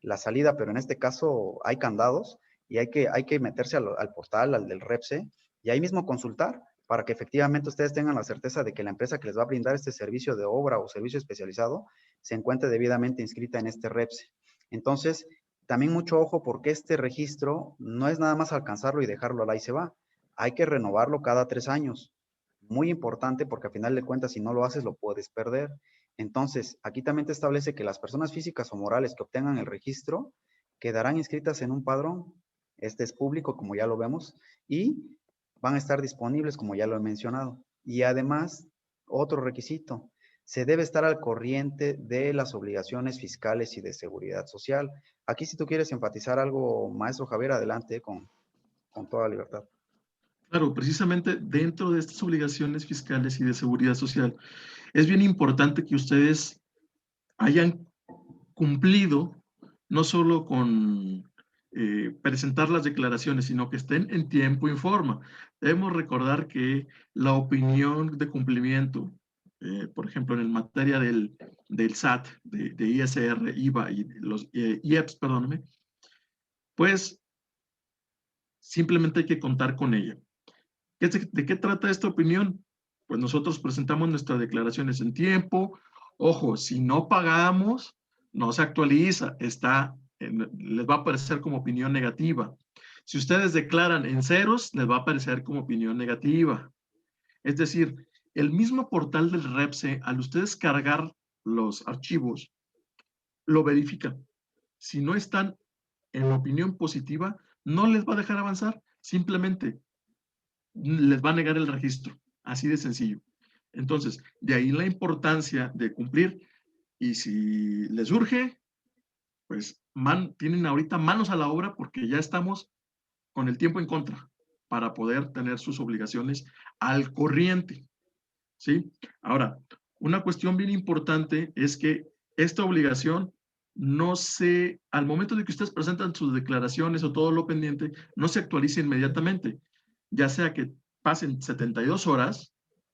la salida, pero en este caso hay candados y hay que meterse al portal, al del REPSE, y ahí mismo consultar para que efectivamente ustedes tengan la certeza de que la empresa que les va a brindar este servicio de obra o servicio especializado se encuentre debidamente inscrita en este REPSE. Entonces, también mucho ojo porque este registro no es nada más alcanzarlo y dejarlo al ahí se va. Hay que renovarlo cada 3 años. Muy importante porque al final de cuentas, si no lo haces, lo puedes perder. Entonces, aquí también te establece que las personas físicas o morales que obtengan el registro quedarán inscritas en un padrón. Este es público, como ya lo vemos, y van a estar disponibles, como ya lo he mencionado. Y además, otro requisito, se debe estar al corriente de las obligaciones fiscales y de seguridad social. Aquí, si tú quieres enfatizar algo, maestro Javier, adelante con toda libertad. Claro, precisamente dentro de estas obligaciones fiscales y de seguridad social, es bien importante que ustedes hayan cumplido no solo con presentar las declaraciones, sino que estén en tiempo y forma. Debemos recordar que la opinión de cumplimiento por ejemplo, en materia del SAT, de ISR, IVA y los IEPS, perdóname, pues simplemente hay que contar con ella. ¿De qué trata esta opinión? Pues nosotros presentamos nuestras declaraciones en tiempo. Ojo, si no pagamos, no se actualiza, les va a aparecer como opinión negativa. Si ustedes declaran en ceros, les va a aparecer como opinión negativa. Es decir, el mismo portal del REPSE, al ustedes cargar los archivos, lo verifica. Si no están en opinión positiva, no les va a dejar avanzar. Simplemente les va a negar el registro. Así de sencillo. Entonces, de ahí la importancia de cumplir. Y si les urge, pues tienen ahorita manos a la obra porque ya estamos con el tiempo en contra para poder tener sus obligaciones al corriente. ¿Sí? Ahora, una cuestión bien importante es que esta obligación al momento de que ustedes presentan sus declaraciones o todo lo pendiente, no se actualice inmediatamente, ya sea que pasen 72 horas,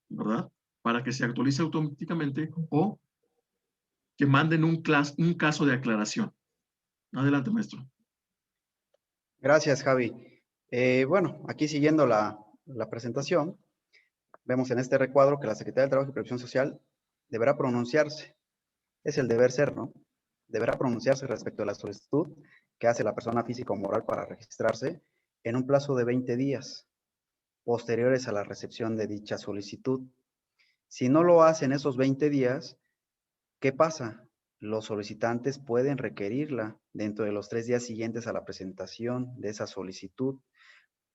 ¿verdad? Para que se actualice automáticamente o que manden un caso de aclaración. Adelante, maestro. Gracias, Javi. Bueno, aquí siguiendo la presentación, vemos en este recuadro que la Secretaría del Trabajo y Previsión Social deberá pronunciarse. Es el deber ser, ¿no? Deberá pronunciarse respecto a la solicitud que hace la persona física o moral para registrarse en un plazo de 20 días posteriores a la recepción de dicha solicitud. Si no lo hace en esos 20 días, ¿qué pasa? Los solicitantes pueden requerirla dentro de los 3 días siguientes a la presentación de esa solicitud.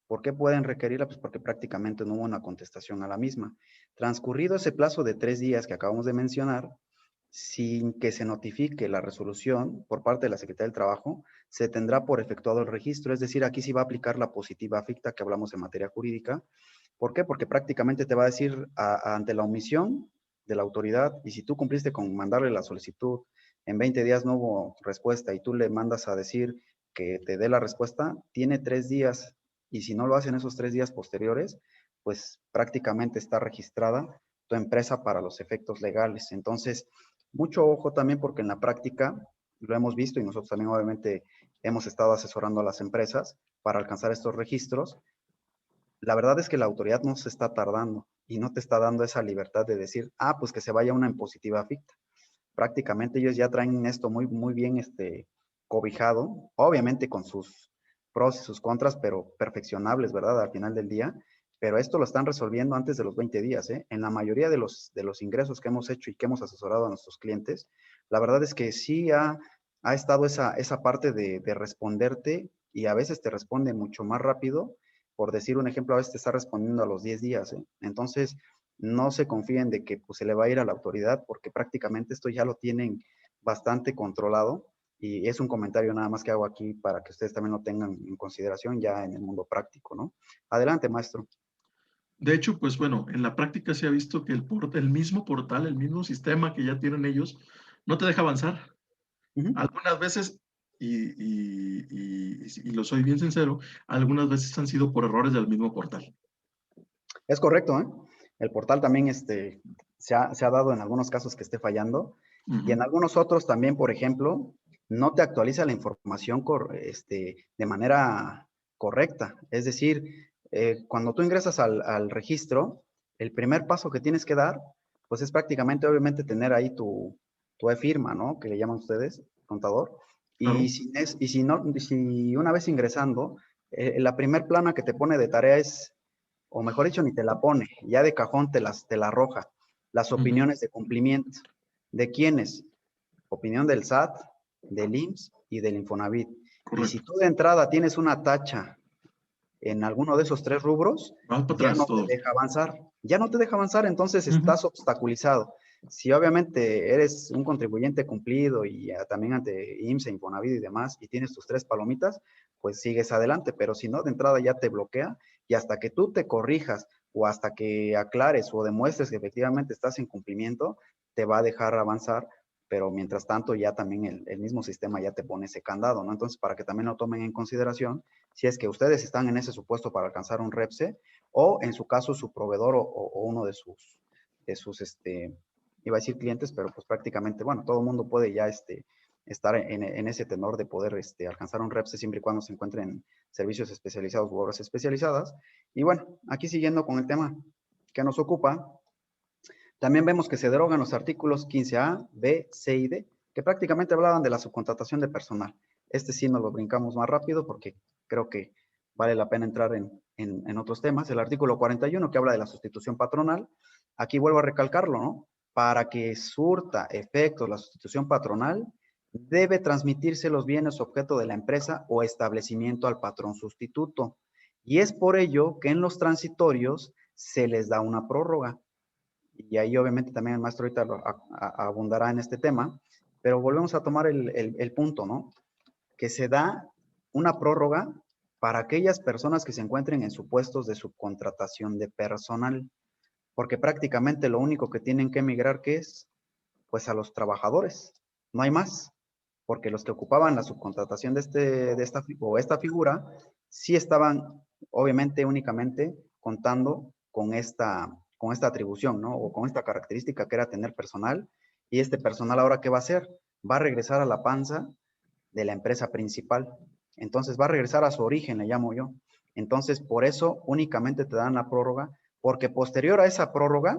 ¿Por qué pueden requerirla? Pues porque prácticamente no hubo una contestación a la misma. Transcurrido ese plazo de 3 días que acabamos de mencionar, sin que se notifique la resolución por parte de la Secretaría del Trabajo, se tendrá por efectuado el registro. Es decir, aquí sí va a aplicar la positiva ficta que hablamos en materia jurídica. ¿Por qué? Porque prácticamente te va a decir ante la omisión de la autoridad, y si tú cumpliste con mandarle la solicitud, en 20 días no hubo respuesta y tú le mandas a decir que te dé la respuesta, tiene 3 días, y si no lo hacen esos 3 días posteriores, pues prácticamente está registrada tu empresa para los efectos legales. Entonces, mucho ojo también porque en la práctica lo hemos visto y nosotros también obviamente hemos estado asesorando a las empresas para alcanzar estos registros. La verdad es que la autoridad no se está tardando y no te está dando esa libertad de decir, pues que se vaya una en positiva ficta. Prácticamente ellos ya traen esto muy, muy bien cobijado, obviamente con sus pros y sus contras, pero perfeccionables, ¿verdad? Al final del día. Pero esto lo están resolviendo antes de los 20 días, ¿eh? En la mayoría de los ingresos que hemos hecho y que hemos asesorado a nuestros clientes, la verdad es que sí ha estado esa parte de responderte, y a veces te responde mucho más rápido. Por decir un ejemplo, a veces te está respondiendo a los 10 días, ¿eh? Entonces, no se confíen de que pues, se le va a ir a la autoridad, porque prácticamente esto ya lo tienen bastante controlado, y es un comentario nada más que hago aquí para que ustedes también lo tengan en consideración ya en el mundo práctico, ¿no? Adelante, maestro. De hecho, pues bueno, en la práctica se ha visto que el mismo portal, el mismo sistema que ya tienen ellos, no te deja avanzar. Algunas veces, y lo soy bien sincero, algunas veces han sido por errores del mismo portal. Es correcto, ¿eh? El portal también se ha dado en algunos casos que esté fallando, y en algunos otros también, por ejemplo, no te actualiza la información de manera correcta. Es decir, cuando tú ingresas al registro, el primer paso que tienes que dar, pues es prácticamente, obviamente, tener ahí tu e-firma, ¿no? Que le llaman ustedes, contador. Claro. Si una vez ingresando, la primer plana que te pone de tarea es, o mejor dicho, ni te la pone, ya de cajón te la arroja, las opiniones de cumplimiento. ¿De quiénes? Opinión del SAT, del IMSS y del Infonavit. Y si Correcto. tú de entrada tienes una tacha en alguno de esos 3 rubros, Vas para ya atrás no te todo. deja avanzar. Ya no te deja avanzar, entonces estás obstaculizado. Si obviamente eres un contribuyente cumplido y también ante IMSS, Infonavit y demás, y tienes tus 3 palomitas, pues sigues adelante, pero si no, de entrada ya te bloquea, y hasta que tú te corrijas o hasta que aclares o demuestres que efectivamente estás en cumplimiento, te va a dejar avanzar, pero mientras tanto ya también el mismo sistema ya te pone ese candado, ¿no? Entonces, para que también lo tomen en consideración, si es que ustedes están en ese supuesto para alcanzar un REPSE, o en su caso su proveedor o uno de sus iba a decir clientes, pero pues prácticamente, bueno, todo el mundo puede ya estar en ese tenor de poder alcanzar un REPSE siempre y cuando se encuentren en servicios especializados u obras especializadas. Y bueno, aquí siguiendo con el tema que nos ocupa, también vemos que se derogan los artículos 15A, B, C y D, que prácticamente hablaban de la subcontratación de personal. Sí nos lo brincamos más rápido porque creo que vale la pena entrar en otros temas. El artículo 41 que habla de la sustitución patronal, aquí vuelvo a recalcarlo, ¿no? Para que surta efectos la sustitución patronal, debe transmitirse los bienes objeto de la empresa o establecimiento al patrón sustituto. Y es por ello que en los transitorios se les da una prórroga. Y ahí obviamente también el maestro ahorita abundará en este tema, pero volvemos a tomar el punto, ¿no? Que se da una prórroga para aquellas personas que se encuentren en supuestos de subcontratación de personal, porque prácticamente lo único que tienen que emigrar, ¿qué es? Pues a los trabajadores, no hay más, porque los que ocupaban la subcontratación de esta figura, sí estaban obviamente únicamente contando con esta atribución, ¿no? O con esta característica que era tener personal, y este personal ahora ¿qué va a hacer? Va a regresar a la panza de la empresa principal. Entonces va a regresar a su origen, le llamo yo. Entonces, por eso únicamente te dan la prórroga, porque posterior a esa prórroga,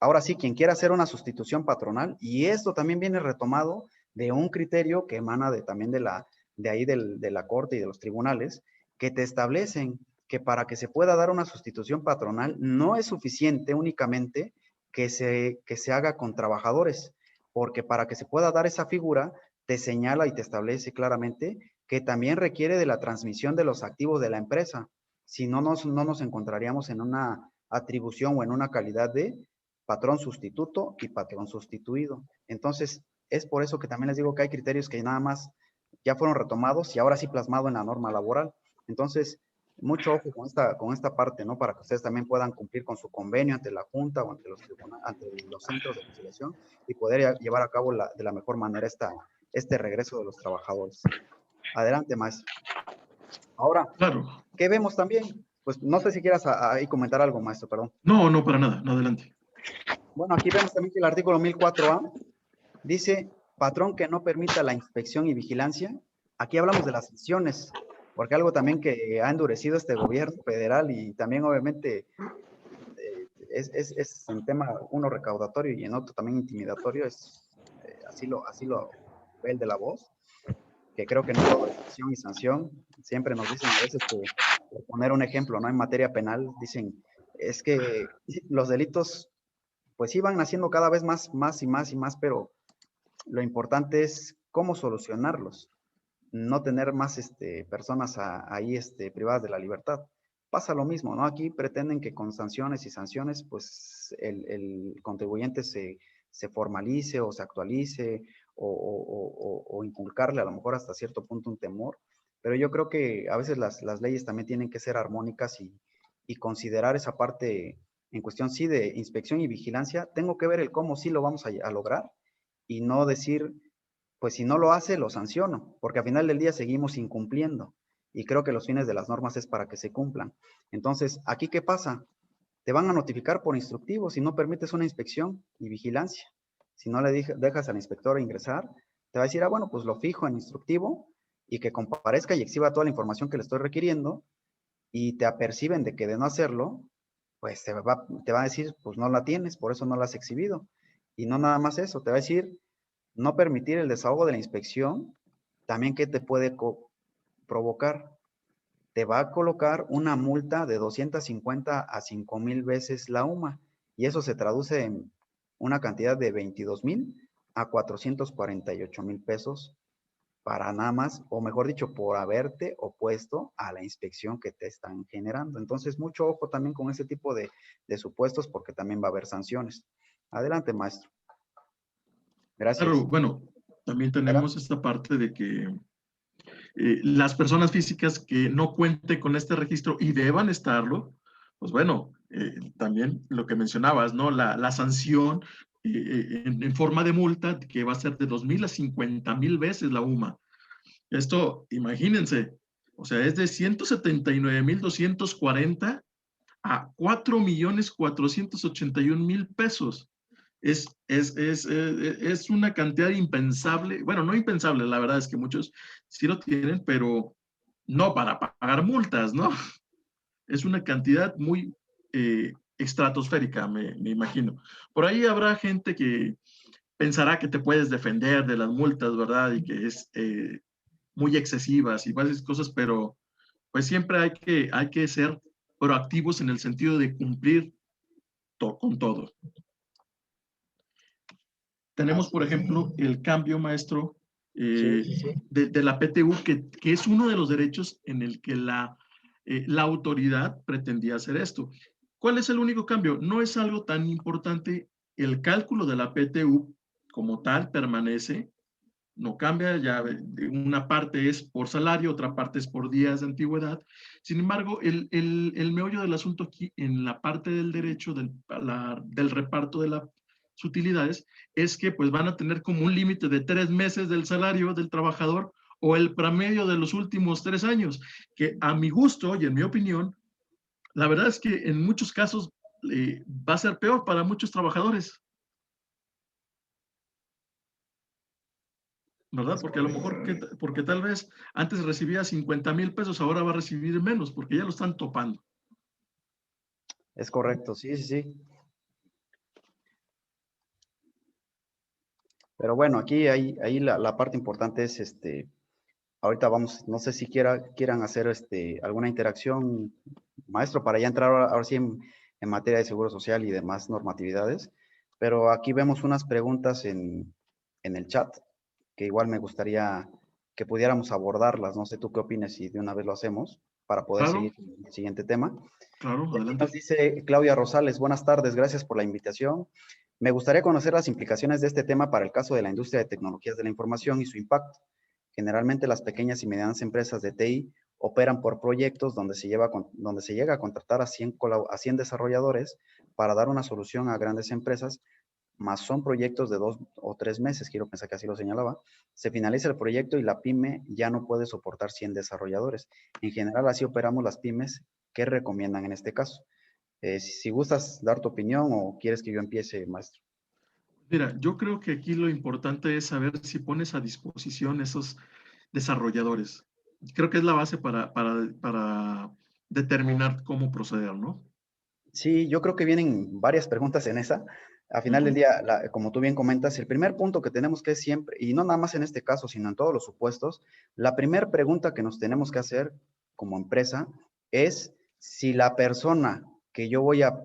ahora sí, quien quiera hacer una sustitución patronal, y esto también viene retomado de un criterio que emana también de la Corte y de los tribunales, que te establecen que para que se pueda dar una sustitución patronal no es suficiente únicamente que se haga con trabajadores, porque para que se pueda dar esa figura, te señala y te establece claramente que también requiere de la transmisión de los activos de la empresa. Si no nos encontraríamos en una atribución o en una calidad de patrón sustituto y patrón sustituido. Entonces, es por eso que también les digo que hay criterios que nada más ya fueron retomados y ahora sí plasmado en la norma laboral. Entonces, mucho ojo con esta parte, ¿no? Para que ustedes también puedan cumplir con su convenio ante la Junta o ante los centros de conciliación y poder llevar a cabo de la mejor manera este regreso de los trabajadores. Adelante, maestro. Ahora, Claro. ¿qué vemos también? Pues no sé si quieras ahí comentar algo, maestro, perdón. No, no, para nada. No, adelante. Bueno, aquí vemos también que el artículo 1004A dice, patrón que no permita la inspección y vigilancia. Aquí hablamos de las sanciones, porque algo también que ha endurecido este gobierno federal y también obviamente es un tema, uno recaudatorio y en otro también intimidatorio, así lo ve el de la voz, que creo que no todo es acción y sanción. Siempre nos dicen a veces que, por poner un ejemplo, ¿no? En materia penal, dicen, es que los delitos pues iban naciendo cada vez más y más, pero lo importante es cómo solucionarlos, no tener más personas ahí privadas de la libertad. Pasa lo mismo, ¿no? Aquí pretenden que con sanciones y sanciones, pues el contribuyente se formalice o se actualice o inculcarle a lo mejor hasta cierto punto un temor, pero yo creo que a veces las leyes también tienen que ser armónicas y considerar esa parte en cuestión, sí, de inspección y vigilancia. Tengo que ver el cómo sí lo vamos a lograr y no decir, pues si no lo hace, lo sanciono, porque al final del día seguimos incumpliendo. Y creo que los fines de las normas es para que se cumplan. Entonces, ¿aquí qué pasa? Te van a notificar por instructivo si no permites una inspección y vigilancia. Si no le dejas al inspector ingresar, te va a decir, bueno, pues lo fijo en instructivo y que comparezca y exhiba toda la información que le estoy requiriendo y te aperciben de que de no hacerlo, pues te va a decir, pues no la tienes, por eso no la has exhibido. Y no nada más eso, te va a decir, no permitir el desahogo de la inspección, también ¿qué te puede provocar? Te va a colocar una multa de 250 a 5,000 veces la UMA, y eso se traduce en una cantidad de 22,000 a 448,000 pesos para nada más, o mejor dicho, por haberte opuesto a la inspección que te están generando. Entonces, mucho ojo también con ese tipo de supuestos, porque también va a haber sanciones. Adelante, maestro. Gracias. Claro, bueno, también tenemos esta parte de que las personas físicas que no cuenten con este registro y deban estarlo, pues bueno, también lo que mencionabas, ¿no? La sanción en forma de multa que va a ser de 2,000 a 50,000 veces la UMA. Esto, imagínense, o sea, es de 179,240 a 4,481,000 pesos. Es una cantidad impensable, bueno, no impensable, la verdad es que muchos sí lo tienen, pero no para pagar multas, ¿no? Es una cantidad muy estratosférica, me imagino. Por ahí habrá gente que pensará que te puedes defender de las multas, ¿verdad? Y que es muy excesivas y varias cosas, pero pues siempre hay que ser proactivos en el sentido de cumplir con todo. Tenemos, por ejemplo, el cambio, maestro, Sí, sí, sí. de la PTU, que es uno de los derechos en el que la autoridad pretendía hacer esto. ¿Cuál es el único cambio? No es algo tan importante. El cálculo de la PTU como tal permanece, no cambia, ya una parte es por salario, otra parte es por días de antigüedad. Sin embargo, el meollo del asunto aquí en la parte del derecho del reparto de las utilidades es que pues van a tener como un límite de 3 meses del salario del trabajador o el promedio de los últimos 3 años, que a mi gusto y en mi opinión, la verdad es que en muchos casos va a ser peor para muchos trabajadores. ¿Verdad? Es Porque a lo correcto. mejor, porque tal vez antes recibía 50,000 pesos, ahora va a recibir menos, porque ya lo están topando. Es correcto, sí, sí, sí. Pero bueno, aquí ahí la parte importante es, ahorita vamos, no sé si quieran hacer alguna interacción, maestro, para ya entrar ahora sí en materia de seguro social y demás normatividades. Pero aquí vemos unas preguntas en el chat que igual me gustaría que pudiéramos abordarlas. No sé tú qué opinas si de una vez lo hacemos para poder seguir Claro, con el siguiente tema. claro, Y aquí nos adelante. dice Claudia Rosales, buenas tardes, gracias por la invitación. Me gustaría conocer las implicaciones de este tema para el caso de la industria de tecnologías de la información y su impacto. Generalmente las pequeñas y medianas empresas de TI operan por proyectos donde donde se llega a contratar a 100 desarrolladores para dar una solución a grandes empresas, más son proyectos de 2 o 3 meses, quiero pensar que así lo señalaba. Se finaliza el proyecto y la pyme ya no puede soportar 100 desarrolladores. En general así operamos las pymes. ¿Qué recomiendan en este caso? Si gustas dar tu opinión o quieres que yo empiece, maestro. Mira, yo creo que aquí lo importante es saber si pones a disposición esos desarrolladores. Creo que es la base para determinar cómo proceder, ¿no? Sí, yo creo que vienen varias preguntas en esa. A final del Ujú. día, como tú bien comentas, el primer punto que tenemos que siempre, y no nada más en este caso, sino en todos los supuestos, la primera pregunta que nos tenemos que hacer como empresa es si la persona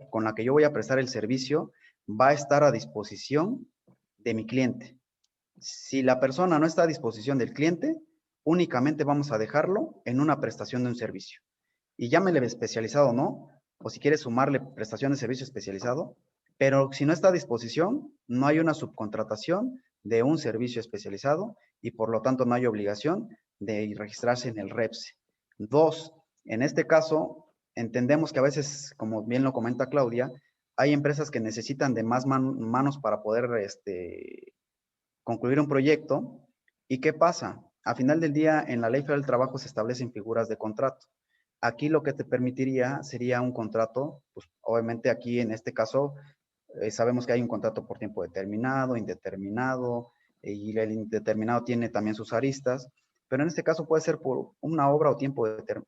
con la que yo voy a prestar el servicio va a estar a disposición de mi cliente. Si la persona no está a disposición del cliente, únicamente vamos a dejarlo en una prestación de un servicio. Y llámele especializado o no, o si quieres sumarle prestación de servicio especializado, pero si no está a disposición, no hay una subcontratación de un servicio especializado y por lo tanto no hay obligación de registrarse en el REPSE. Dos, en este caso, entendemos que a veces, como bien lo comenta Claudia, hay empresas que necesitan de más manos para poder concluir un proyecto. ¿Y qué pasa? A final del día, en la Ley Federal del Trabajo se establecen figuras de contrato. Aquí lo que te permitiría sería un contrato, pues obviamente aquí en este caso sabemos que hay un contrato por tiempo determinado, indeterminado, y el indeterminado tiene también sus aristas, pero en este caso puede ser por una obra o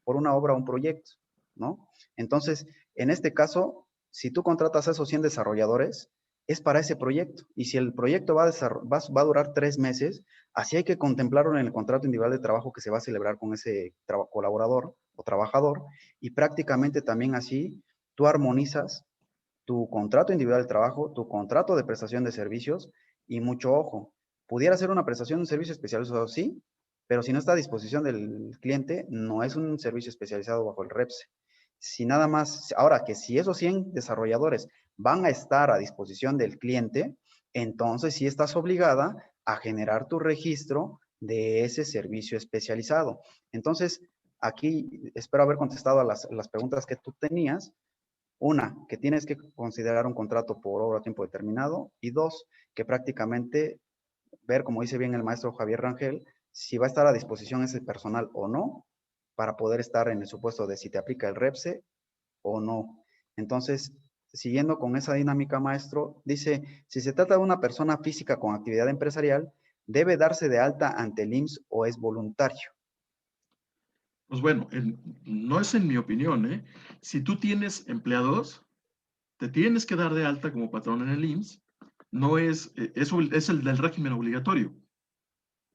por una obra o un proyecto, ¿no? Entonces, en este caso, si tú contratas a esos 100 desarrolladores, es para ese proyecto. Y si el proyecto va a durar 3 meses, así hay que contemplarlo en el contrato individual de trabajo que se va a celebrar con ese colaborador o trabajador. Y prácticamente también así tú armonizas tu contrato individual de trabajo, tu contrato de prestación de servicios y mucho ojo. Pudiera ser una prestación de un servicio especializado, sí, pero si no está a disposición del cliente, no es un servicio especializado bajo el REPSE. Si nada más, ahora que si esos 100 desarrolladores van a estar a disposición del cliente, entonces sí estás obligada a generar tu registro de ese servicio especializado. Entonces, aquí espero haber contestado a las preguntas que tú tenías. Una, que tienes que considerar un contrato por obra a tiempo determinado. Y dos, que prácticamente ver, como dice bien el maestro Javier Rangel, si va a estar a disposición ese personal o no, para poder estar en el supuesto de si te aplica el REPSE o no. Entonces, siguiendo con esa dinámica, maestro, dice, si se trata de una persona física con actividad empresarial, ¿debe darse de alta ante el IMSS o es voluntario? Pues bueno, no es en mi opinión, ¿eh? Si tú tienes empleados, te tienes que dar de alta como patrón en el IMSS. No es, es el del régimen obligatorio,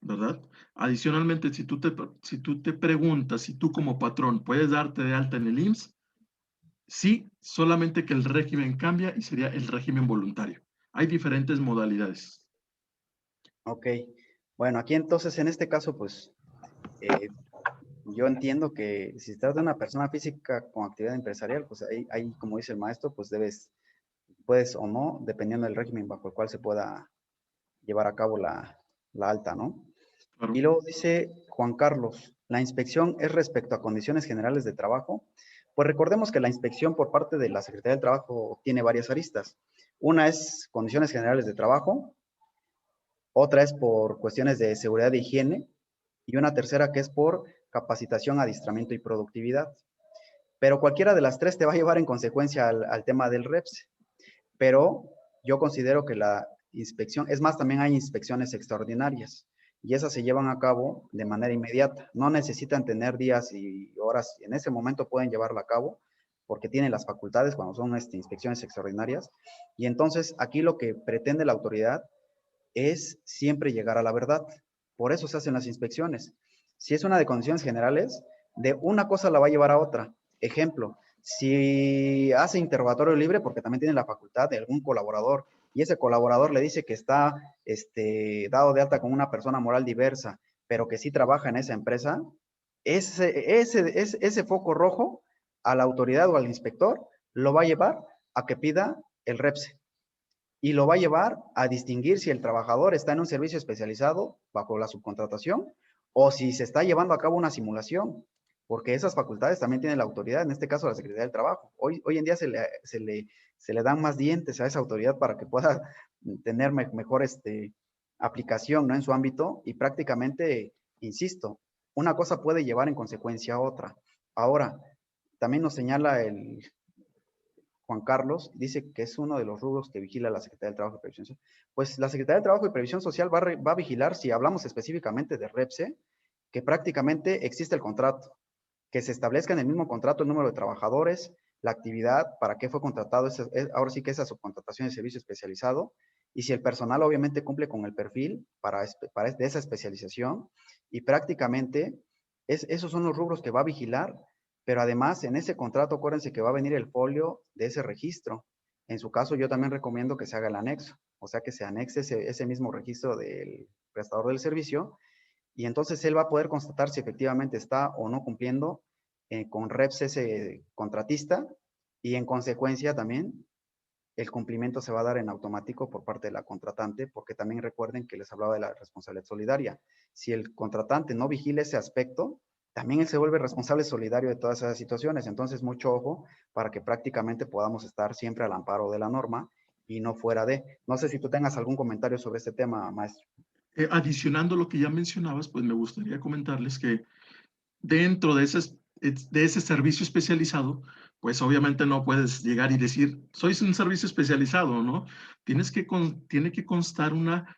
¿verdad? Adicionalmente, si tú te preguntas si tú como patrón puedes darte de alta en el IMSS, sí, solamente que el régimen cambia y sería el régimen voluntario. Hay diferentes modalidades. Ok. Bueno, aquí entonces en este caso, pues, eh, yo entiendo que si se trata de una persona física con actividad empresarial, pues ahí, como dice el maestro, pues puedes o no, dependiendo del régimen bajo el cual se pueda llevar a cabo la alta, ¿no? Claro. Y luego dice Juan Carlos, ¿la inspección es respecto a condiciones generales de trabajo? Pues recordemos que la inspección por parte de la Secretaría del Trabajo tiene varias aristas. Una es condiciones generales de trabajo, otra es por cuestiones de seguridad e higiene, y una tercera que es por capacitación, adiestramiento y productividad. Pero cualquiera de las tres te va a llevar en consecuencia al tema del REPS. Pero yo considero que la inspección, es más, también hay inspecciones extraordinarias y esas se llevan a cabo de manera inmediata. No necesitan tener días y horas, en ese momento pueden llevarla a cabo porque tienen las facultades cuando son inspecciones extraordinarias. Y entonces aquí lo que pretende la autoridad es siempre llegar a la verdad. Por eso se hacen las inspecciones. Si es una de condiciones generales, de una cosa la va a llevar a otra. Ejemplo, si hace interrogatorio libre, porque también tiene la facultad de algún colaborador, y ese colaborador le dice que está dado de alta con una persona moral diversa, pero que sí trabaja en esa empresa, ese foco rojo a la autoridad o al inspector lo va a llevar a que pida el REPSE y lo va a llevar a distinguir si el trabajador está en un servicio especializado bajo la subcontratación o si se está llevando a cabo una simulación, porque esas facultades también tiene la autoridad, en este caso la Secretaría del Trabajo. Hoy en día se le dan más dientes a esa autoridad para que pueda tener mejor aplicación, ¿no? En su ámbito y prácticamente, insisto, una cosa puede llevar en consecuencia a otra. Ahora, también nos señala Juan Carlos, dice que es uno de los rubros que vigila la Secretaría del Trabajo y Previsión Social. Pues la Secretaría del Trabajo y Previsión Social va a vigilar, si hablamos específicamente de REPSE, que prácticamente existe el contrato, que se establezca en el mismo contrato el número de trabajadores, la actividad, para qué fue contratado, ahora sí que esa subcontratación de servicio especializado, y si el personal obviamente cumple con el perfil de esa especialización, y prácticamente esos son los rubros que va a vigilar, pero además en ese contrato acuérdense que va a venir el folio de ese registro. En su caso yo también recomiendo que se haga el anexo, o sea que se anexe ese mismo registro del prestador del servicio, y entonces él va a poder constatar si efectivamente está o no cumpliendo con REPS ese contratista y en consecuencia también el cumplimiento se va a dar en automático por parte de la contratante, porque también recuerden que les hablaba de la responsabilidad solidaria. Si el contratante no vigila ese aspecto, también él se vuelve responsable solidario de todas esas situaciones. Entonces, mucho ojo para que prácticamente podamos estar siempre al amparo de la norma y no fuera de. No sé si tú tengas algún comentario sobre este tema, maestro. Adicionando lo que ya mencionabas, pues me gustaría comentarles que dentro de ese servicio especializado, pues obviamente no puedes llegar y decir, soy un servicio especializado, ¿no? Tiene que constar una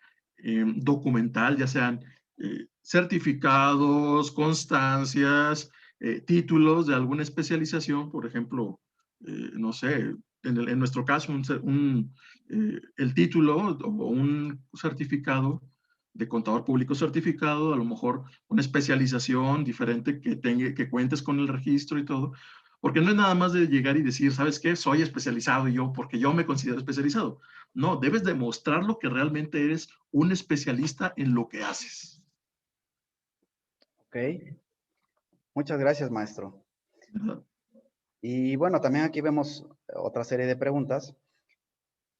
documental, ya sean certificados, constancias, títulos de alguna especialización, por ejemplo, no sé, en nuestro caso, el título o un certificado de contador público certificado, a lo mejor una especialización diferente que cuentes con el registro y todo, porque no es nada más de llegar y decir, ¿sabes qué? Soy especializado yo, porque yo me considero especializado. No, debes demostrar lo que realmente eres un especialista en lo que haces. Ok, muchas gracias, maestro. ¿Verdad? Y bueno, también aquí vemos otra serie de preguntas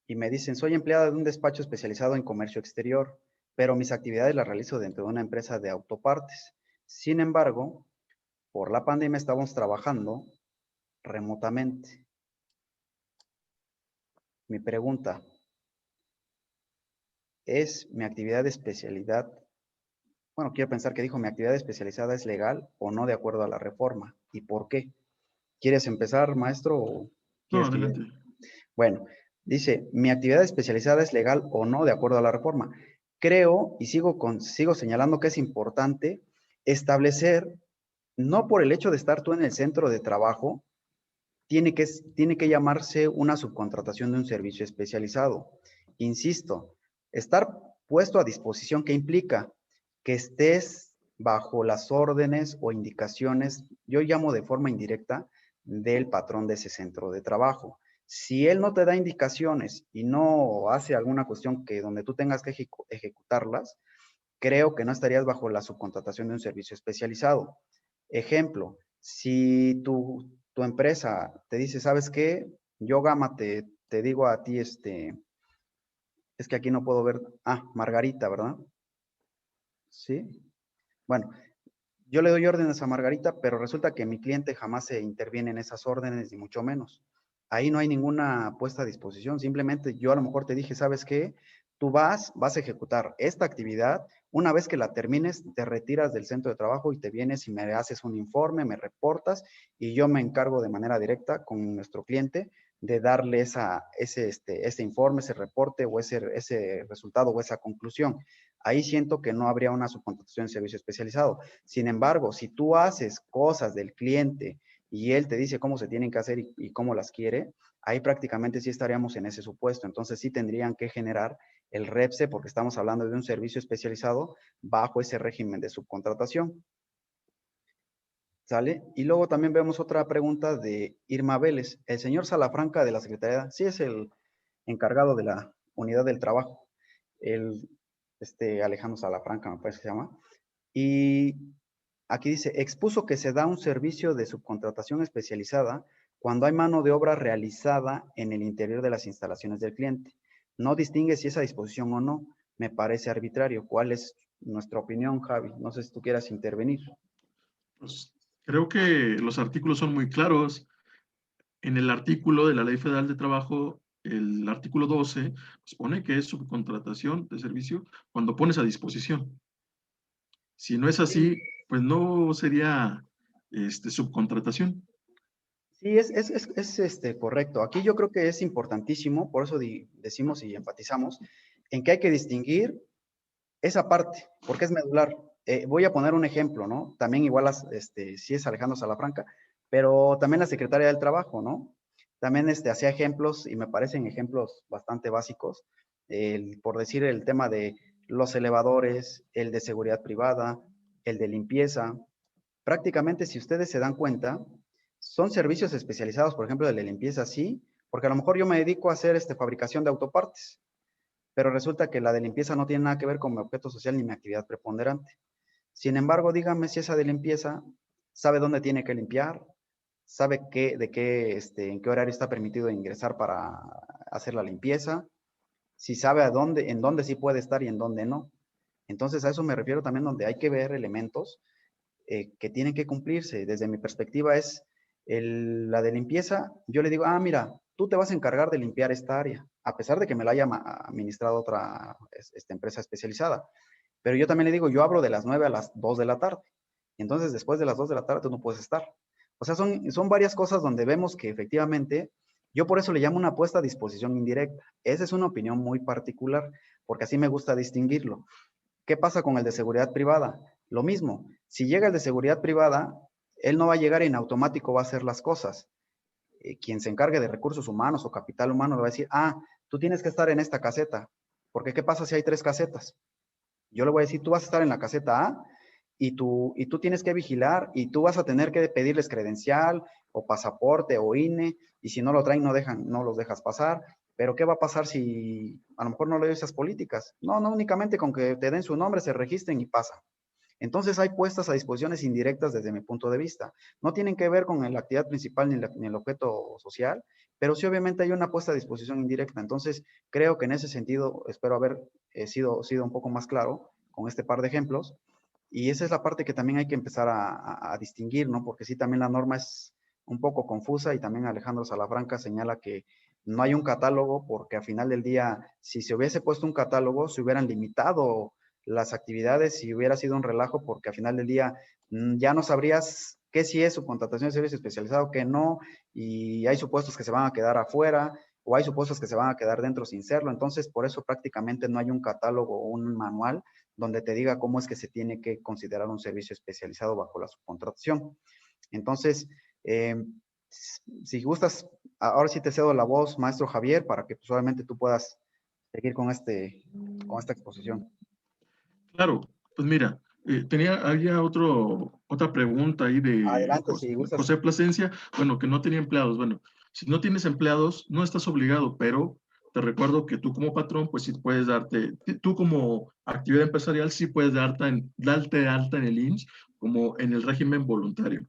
y me dicen, soy empleada de un despacho especializado en comercio exterior, pero mis actividades las realizo dentro de una empresa de autopartes. Sin embargo, por la pandemia estamos trabajando remotamente. Mi pregunta, ¿es mi actividad de especialidad? Bueno, quiero pensar que dijo, ¿mi actividad especializada es legal o no de acuerdo a la reforma? ¿Y por qué? ¿Quieres empezar, maestro? No, ¿Quieres que yo? adelante. Bueno, dice, ¿mi actividad especializada es legal o no de acuerdo a la reforma? Creo y sigo señalando que es importante establecer, no por el hecho de estar tú en el centro de trabajo, tiene que llamarse una subcontratación de un servicio especializado. Insisto, estar puesto a disposición, ¿qué implica? Que estés bajo las órdenes o indicaciones, yo llamo de forma indirecta, del patrón de ese centro de trabajo. Si él no te da indicaciones y no hace alguna cuestión que donde tú tengas que ejecutarlas, creo que no estarías bajo la subcontratación de un servicio especializado. Ejemplo, si tu empresa te dice, ¿sabes qué? Yo, Gama, te digo a ti, es que aquí no puedo ver, Margarita, ¿verdad? Sí. Bueno, yo le doy órdenes a Margarita, pero resulta que mi cliente jamás se interviene en esas órdenes, ni mucho menos. Ahí no hay ninguna puesta a disposición. Simplemente yo a lo mejor te dije, ¿sabes qué? Tú vas a ejecutar esta actividad. Una vez que la termines, te retiras del centro de trabajo y te vienes y me haces un informe, me reportas y yo me encargo de manera directa con nuestro cliente de darle ese informe, ese reporte o ese resultado o esa conclusión. Ahí siento que no habría una subcontratación de servicio especializado. Sin embargo, si tú haces cosas del cliente y él te dice cómo se tienen que hacer y cómo las quiere, ahí prácticamente sí estaríamos en ese supuesto. Entonces sí tendrían que generar el REPSE porque estamos hablando de un servicio especializado bajo ese régimen de subcontratación. ¿Sale? Y luego también vemos otra pregunta de Irma Vélez. El señor Salafranca de la Secretaría, sí es el encargado de la unidad del trabajo, el Alejandro Salafranca me parece que se llama. Y aquí dice, expuso que se da un servicio de subcontratación especializada cuando hay mano de obra realizada en el interior de las instalaciones del cliente. No distingue si es a disposición o no. Me parece arbitrario. ¿Cuál es nuestra opinión, Javi? No sé si tú quieras intervenir. Pues creo que los artículos son muy claros. En el artículo de la Ley Federal de Trabajo, el artículo 12, pues pone que es subcontratación de servicio cuando pones a disposición. Si no es Sí, así, pues no sería subcontratación. sí, correcto. Aquí yo creo que es importantísimo, por eso decimos y enfatizamos, en que hay que distinguir esa parte, porque es medular. Voy a poner un ejemplo, ¿no? También igual, sí es Alejandro Salafranca, pero también la Secretaria del Trabajo, ¿no? También hacía ejemplos y me parecen ejemplos bastante básicos, por decir el tema de los elevadores, el de seguridad privada, el de limpieza. Prácticamente, si ustedes se dan cuenta, son servicios especializados, por ejemplo, el de limpieza, sí, porque a lo mejor yo me dedico a hacer fabricación de autopartes, pero resulta que la de limpieza no tiene nada que ver con mi objeto social ni mi actividad preponderante. Sin embargo, dígame si esa de limpieza sabe dónde tiene que limpiar, sabe en qué horario está permitido ingresar para hacer la limpieza, si sabe en dónde sí puede estar y en dónde no. Entonces, a eso me refiero también donde hay que ver elementos que tienen que cumplirse. Desde mi perspectiva es la de limpieza. Yo le digo, mira, tú te vas a encargar de limpiar esta área, a pesar de que me la haya administrado otra empresa especializada. Pero yo también le digo, yo abro de las 9 a las 2 de la tarde. Entonces, después de las 2 de la tarde, tú no puedes estar. O sea, son varias cosas donde vemos que efectivamente, yo por eso le llamo una puesta a disposición indirecta. Esa es una opinión muy particular, porque así me gusta distinguirlo. ¿Qué pasa con el de seguridad privada? Lo mismo, si llega el de seguridad privada, él no va a llegar y en automático va a hacer las cosas. Quien se encargue de recursos humanos o capital humano le va a decir, tú tienes que estar en esta caseta, porque ¿qué pasa si hay 3 casetas? Yo le voy a decir, tú vas a estar en la caseta A y tú tienes que vigilar y tú vas a tener que pedirles credencial o pasaporte o INE y si no lo traen no los dejas pasar. Pero ¿qué va a pasar si a lo mejor no le doy esas políticas? No, no únicamente con que te den su nombre, se registren y pasan. Entonces hay puestas a disposiciones indirectas desde mi punto de vista. No tienen que ver con la actividad principal ni el objeto social, pero sí obviamente hay una puesta a disposición indirecta. Entonces creo que en ese sentido espero haber sido un poco más claro con este par de ejemplos. Y esa es la parte que también hay que empezar a distinguir, ¿no? Porque sí, también la norma es un poco confusa y también Alejandro Salafranca señala que no hay un catálogo porque al final del día, si se hubiese puesto un catálogo, se hubieran limitado las actividades y hubiera sido un relajo porque al final del día ya no sabrías qué sí es subcontratación de servicio especializado, qué no, y hay supuestos que se van a quedar afuera, o hay supuestos que se van a quedar dentro sin serlo. Entonces, por eso prácticamente no hay un catálogo o un manual donde te diga cómo es que se tiene que considerar un servicio especializado bajo la subcontratación. Entonces, si gustas, ahora sí te cedo la voz, maestro Javier, para que pues, obviamente tú puedas seguir con esta exposición. Claro, pues mira, había otra pregunta ahí de Adelante, si gustas. José Plasencia, bueno, que no tenía empleados. Bueno, si no tienes empleados, no estás obligado, pero te recuerdo que tú como patrón, pues sí puedes tú como actividad empresarial, sí puedes darte alta en el IMSS como en el régimen voluntario.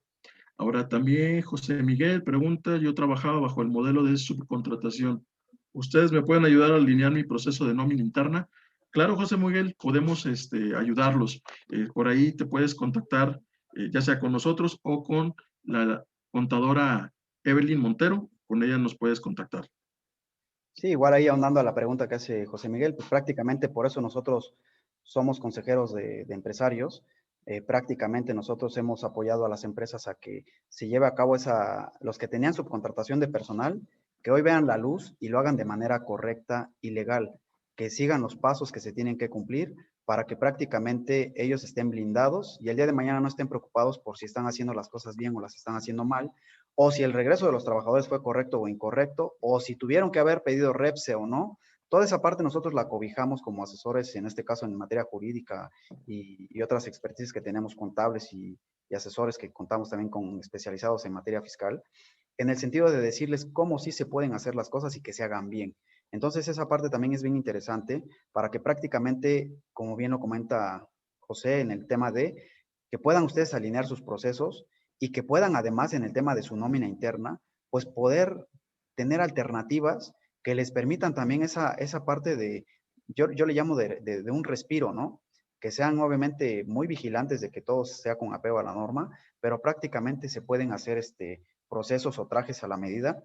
Ahora también José Miguel pregunta, yo trabajaba bajo el modelo de subcontratación. ¿Ustedes me pueden ayudar a alinear mi proceso de nómina interna? Claro, José Miguel, podemos ayudarlos. Por ahí te puedes contactar, ya sea con nosotros o con la contadora Evelyn Montero. Con ella nos puedes contactar. Sí, igual ahí ahondando a la pregunta que hace José Miguel, pues prácticamente por eso nosotros somos consejeros de empresarios. Prácticamente nosotros hemos apoyado a las empresas a que se lleve a cabo los que tenían subcontratación de personal, que hoy vean la luz y lo hagan de manera correcta y legal, que sigan los pasos que se tienen que cumplir para que prácticamente ellos estén blindados y el día de mañana no estén preocupados por si están haciendo las cosas bien o las están haciendo mal, o si el regreso de los trabajadores fue correcto o incorrecto, o si tuvieron que haber pedido REPSE o no. Toda esa parte nosotros la cobijamos como asesores, en este caso en materia jurídica y otras expertices que tenemos contables y asesores que contamos también con especializados en materia fiscal, en el sentido de decirles cómo sí se pueden hacer las cosas y que se hagan bien. Entonces esa parte también es bien interesante para que prácticamente, como bien lo comenta José en el tema de que puedan ustedes alinear sus procesos y que puedan además en el tema de su nómina interna, pues poder tener alternativas que les permitan también esa parte yo le llamo de un respiro, ¿no? Que sean obviamente muy vigilantes de que todo sea con apego a la norma, pero prácticamente se pueden hacer procesos o trajes a la medida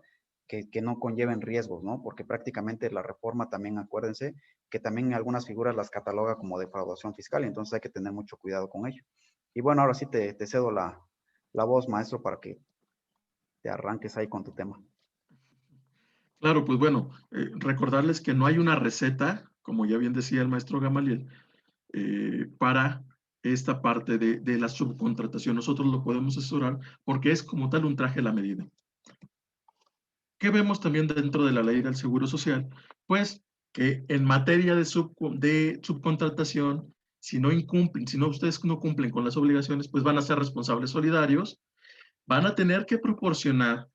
que no conlleven riesgos, ¿no? Porque prácticamente la reforma también, acuérdense, que también algunas figuras las cataloga como defraudación fiscal, y entonces hay que tener mucho cuidado con ello. Y bueno, ahora sí te cedo la voz, maestro, para que te arranques ahí con tu tema. Claro, pues bueno, recordarles que no hay una receta, como ya bien decía el maestro Gamaliel, para esta parte de la subcontratación. Nosotros lo podemos asesorar porque es como tal un traje a la medida. ¿Qué vemos también dentro de la ley del Seguro Social? Pues que en materia de subcontratación, si ustedes no cumplen con las obligaciones, pues van a ser responsables solidarios, van a tener que proporcionar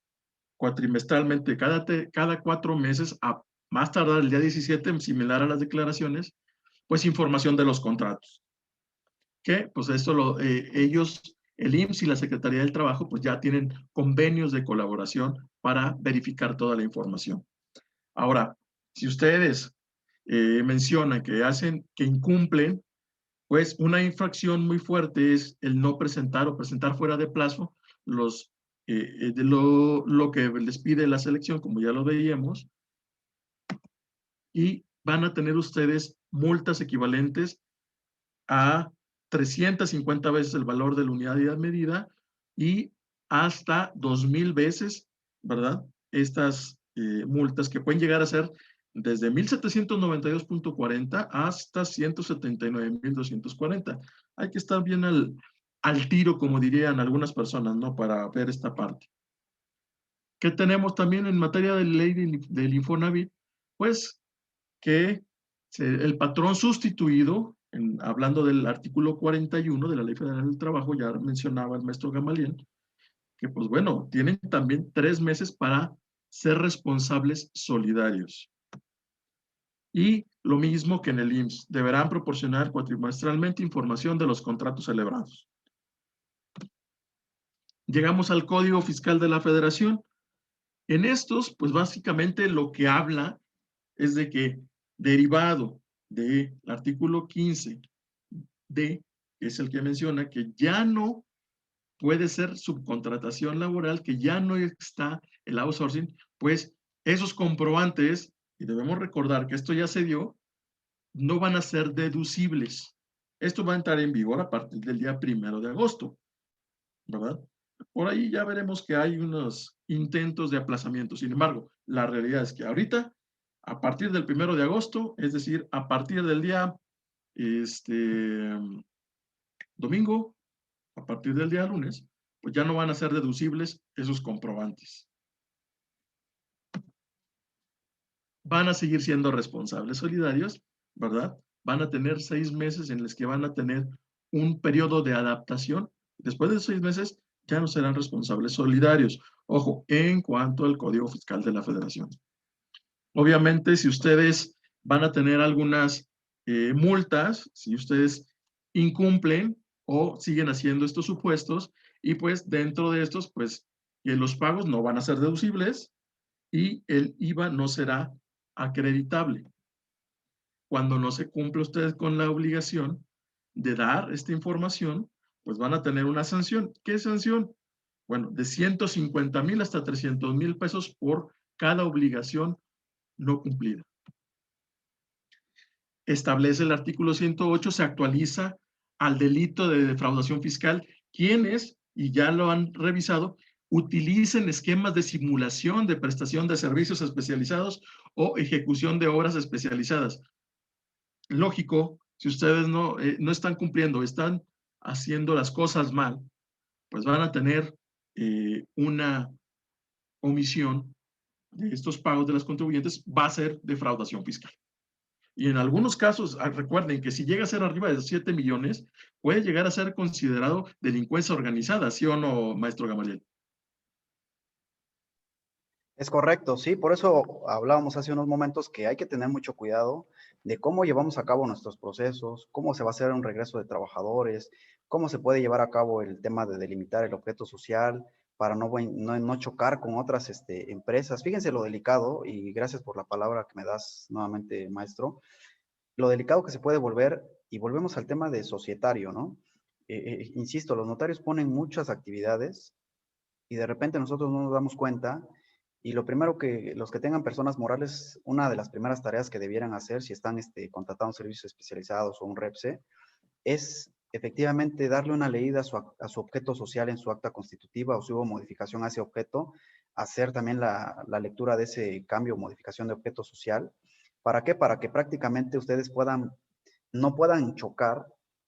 cuatrimestralmente, cada 4 meses, a más tardar el día 17, similar a las declaraciones, pues información de los contratos. Que pues esto ellos, el IMSS y la Secretaría del Trabajo, pues ya tienen convenios de colaboración para verificar toda la información. Ahora, si ustedes mencionan que incumplen, pues una infracción muy fuerte es el no presentar o presentar fuera de plazo lo que les pide la selección, como ya lo veíamos, y van a tener ustedes multas equivalentes a 350 veces el valor de la unidad medida y hasta 2,000 veces, ¿verdad? Estas multas que pueden llegar a ser desde 1,792.40 hasta 179,240. Hay que estar bien al tiro, como dirían algunas personas, ¿no? Para ver esta parte. ¿Qué tenemos también en materia de ley del Infonavit? Pues que el patrón sustituido, hablando del artículo 41 de la Ley Federal del Trabajo, ya mencionaba el maestro Gamaliel, que pues bueno, tienen también 3 meses para ser responsables solidarios. Y lo mismo que en el IMSS, deberán proporcionar cuatrimestralmente información de los contratos celebrados. Llegamos al Código Fiscal de la Federación. En estos, pues básicamente lo que habla es de que derivado del artículo 15 que es el que menciona que ya no puede ser subcontratación laboral, que ya no está el outsourcing, pues esos comprobantes, y debemos recordar que esto ya se dio, no van a ser deducibles. Esto va a entrar en vigor a partir del día 1 de agosto, ¿verdad? Por ahí ya veremos que hay unos intentos de aplazamiento. Sin embargo, la realidad es que ahorita, a partir del 1 de agosto, es decir, a partir del día domingo, a partir del día lunes, pues ya no van a ser deducibles esos comprobantes. Van a seguir siendo responsables solidarios, ¿verdad? Van a tener 6 meses en los que van a tener un periodo de adaptación. Después de 6 meses ya no serán responsables solidarios. Ojo, en cuanto al Código Fiscal de la Federación. Obviamente, si ustedes van a tener algunas multas, si ustedes incumplen o siguen haciendo estos supuestos, y pues dentro de estos, pues los pagos no van a ser deducibles y el IVA no será acreditable. Cuando no se cumple ustedes con la obligación de dar esta información, pues van a tener una sanción. ¿Qué sanción? Bueno, de 150,000 hasta 300,000 pesos por cada obligación no cumplida. Establece el artículo 108, se actualiza al delito de defraudación fiscal, quienes, y ya lo han revisado, utilicen esquemas de simulación de prestación de servicios especializados o ejecución de obras especializadas. Lógico, si ustedes no están cumpliendo, están haciendo las cosas mal, pues van a tener una omisión de estos pagos de los contribuyentes, va a ser defraudación fiscal. Y en algunos casos, recuerden que si llega a ser arriba de 7 millones, puede llegar a ser considerado delincuencia organizada, ¿sí o no, maestro Gamaliel? Es correcto, sí, por eso hablábamos hace unos momentos que hay que tener mucho cuidado de cómo llevamos a cabo nuestros procesos, cómo se va a hacer un regreso de trabajadores, cómo se puede llevar a cabo el tema de delimitar el objeto social para no chocar con otras empresas. Fíjense lo delicado, y gracias por la palabra que me das nuevamente, maestro, lo delicado que se puede volver, y volvemos al tema de societario, ¿no? Insisto, los notarios ponen muchas actividades y de repente nosotros no nos damos cuenta. Y lo primero que los que tengan personas morales, una de las primeras tareas que debieran hacer si están contratando servicios especializados o un REPSE, es efectivamente darle una leída a su objeto social en su acta constitutiva, o si hubo modificación a ese objeto, hacer también la lectura de ese cambio o modificación de objeto social. ¿Para qué? Para que prácticamente ustedes no puedan chocar,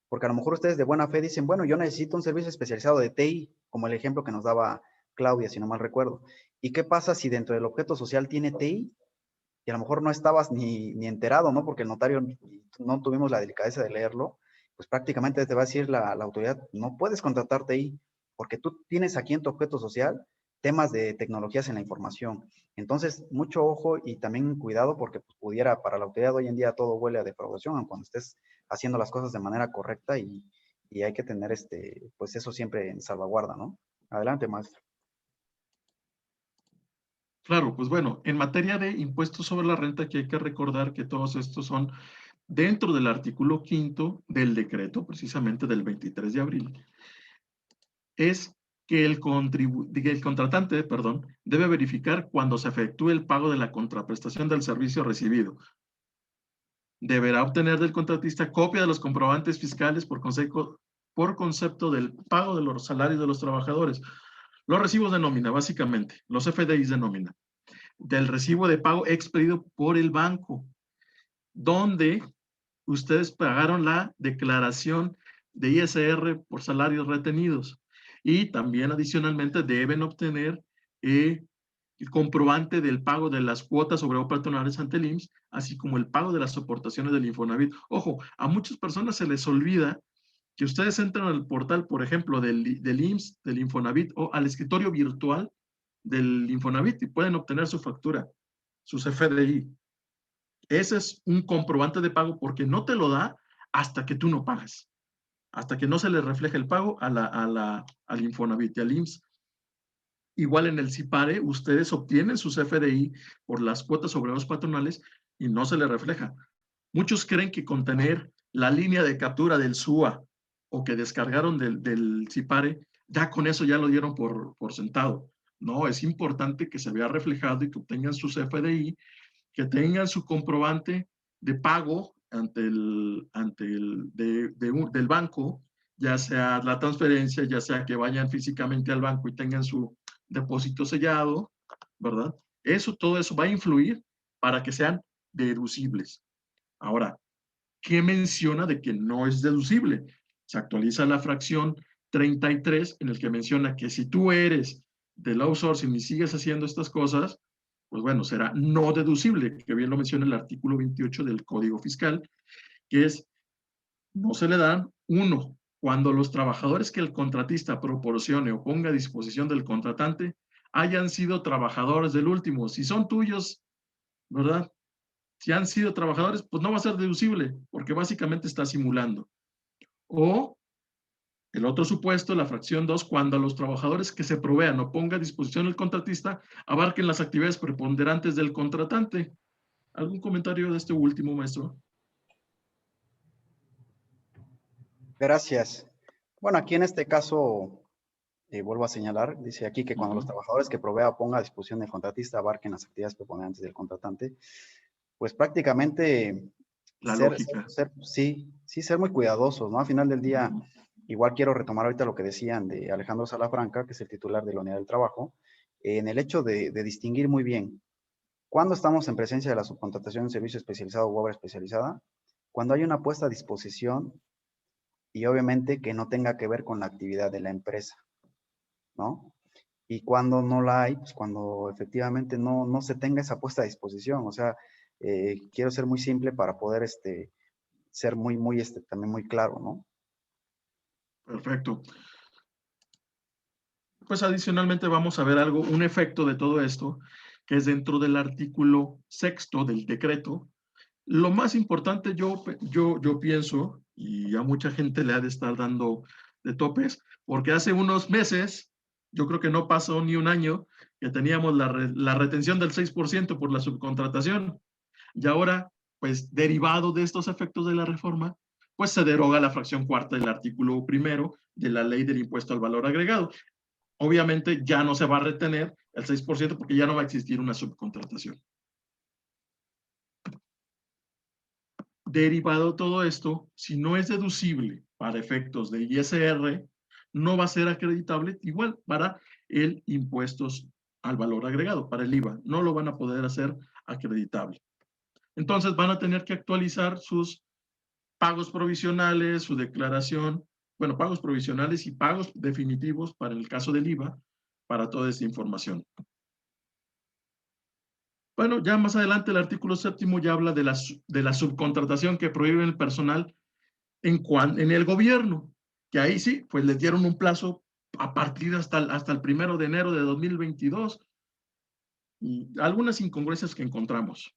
porque a lo mejor ustedes de buena fe dicen, bueno, yo necesito un servicio especializado de TI, como el ejemplo que nos daba Claudia, si no mal recuerdo. ¿Y qué pasa si dentro del objeto social tiene TI? Y a lo mejor no estabas ni enterado, ¿no? Porque el notario no tuvimos la delicadeza de leerlo, pues prácticamente te va a decir la autoridad, no puedes contratar TI, porque tú tienes aquí en tu objeto social temas de tecnologías en la información. Entonces, mucho ojo y también cuidado, porque pues, pudiera, para la autoridad hoy en día todo huele a defraudación, aun cuando estés haciendo las cosas de manera correcta, y hay que tener pues eso siempre en salvaguarda, ¿no? Adelante, maestro. Claro, pues bueno, en materia de impuestos sobre la renta, aquí hay que recordar que todos estos son dentro del artículo 5º del decreto, precisamente del 23 de abril, es que el contratante, perdón, debe verificar cuando se efectúe el pago de la contraprestación del servicio recibido. Deberá obtener del contratista copia de los comprobantes fiscales por concepto del pago de los salarios de los trabajadores, los recibos de nómina, básicamente, los FDIs de nómina, del recibo de pago expedido por el banco, donde ustedes pagaron la declaración de ISR por salarios retenidos. Y también adicionalmente deben obtener el comprobante del pago de las cuotas patronales ante el IMSS, así como el pago de las aportaciones del Infonavit. Ojo, a muchas personas se les olvida que ustedes entran al portal, por ejemplo, del IMSS, del Infonavit, o al escritorio virtual del Infonavit, y pueden obtener su factura, sus FDI. Ese es un comprobante de pago, porque no te lo da hasta que tú no pagas, hasta que no se le refleje el pago al Infonavit y al IMSS. Igual en el CIPARE, ustedes obtienen sus FDI por las cuotas patronales y no se le refleja. Muchos creen que con tener la línea de captura del SUA o que descargaron del CIPARE, ya con eso ya lo dieron por sentado. No, es importante que se vea reflejado y que obtengan sus FDI, que tengan su comprobante de pago del banco, ya sea la transferencia, ya sea que vayan físicamente al banco y tengan su depósito sellado, ¿verdad? Todo eso va a influir para que sean deducibles. Ahora, ¿qué menciona de que no es deducible? Se actualiza la fracción 33 en el que menciona que si tú eres del outsourcing y sigues haciendo estas cosas, pues bueno, será no deducible, que bien lo menciona el artículo 28 del Código Fiscal, que es, no se le dan, uno, cuando los trabajadores que el contratista proporcione o ponga a disposición del contratante hayan sido trabajadores del último. Si son tuyos, ¿verdad? Si han sido trabajadores, pues no va a ser deducible, porque básicamente está simulando. O el otro supuesto, la fracción 2, cuando los trabajadores que se provean o ponga a disposición el contratista abarquen las actividades preponderantes del contratante. ¿Algún comentario de este último, maestro? Gracias. Bueno, aquí en este caso, vuelvo a señalar, dice aquí que cuando los trabajadores que provea o ponga a disposición del contratista abarquen las actividades preponderantes del contratante, pues prácticamente La lógica. ser muy cuidadosos, ¿no? Al final del día, igual quiero retomar ahorita lo que decían de Alejandro Salafranca, que es el titular de la Unidad del Trabajo, en el hecho de distinguir muy bien cuándo estamos en presencia de la subcontratación de un servicio especializado u obra especializada, cuando hay una puesta a disposición y obviamente que no tenga que ver con la actividad de la empresa, ¿no? Y cuando no la hay, pues cuando efectivamente no se tenga esa puesta a disposición. O sea, quiero ser muy simple para poder ser también muy claro, ¿no? Perfecto. Pues adicionalmente vamos a ver algo, un efecto de todo esto, que es dentro del artículo 6 del decreto. Lo más importante yo pienso, y a mucha gente le ha de estar dando de topes, porque hace unos meses, yo creo que no pasó ni un año, que teníamos la retención del 6% por la subcontratación. Y ahora, pues derivado de estos efectos de la reforma, pues se deroga la fracción cuarta del artículo 1 de la ley del impuesto al valor agregado. Obviamente ya no se va a retener el 6% porque ya no va a existir una subcontratación. Derivado de todo esto, si no es deducible para efectos de ISR, no va a ser acreditable igual para el impuestos al valor agregado, para el IVA. No lo van a poder hacer acreditable. Entonces van a tener que actualizar sus pagos provisionales, su declaración, bueno, pagos provisionales y pagos definitivos para el caso del IVA, para toda esta información. Bueno, ya más adelante el artículo 7 ya habla de la subcontratación que prohíbe el personal en el gobierno, que ahí sí, pues les dieron un plazo a partir hasta el 1 de enero de 2022. Y algunas incongruencias que encontramos.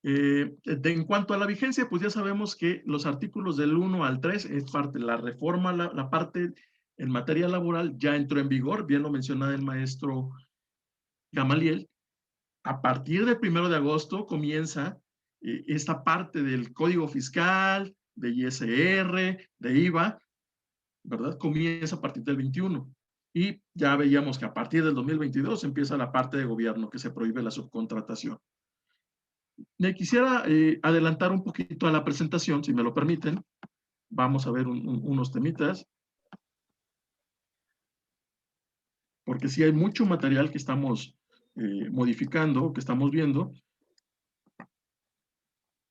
En cuanto a la vigencia, pues ya sabemos que los artículos del 1 al 3 es parte de la reforma, la parte en materia laboral ya entró en vigor, bien lo mencionaba el maestro Gamaliel. A partir del 1 de agosto comienza esta parte del Código Fiscal, de ISR, de IVA, ¿verdad? Comienza a partir del 21. Y ya veíamos que a partir del 2022 empieza la parte de gobierno que se prohíbe la subcontratación. Me quisiera adelantar un poquito a la presentación, si me lo permiten. Vamos a ver unos temitas. Porque sí hay mucho material que estamos modificando, que estamos viendo.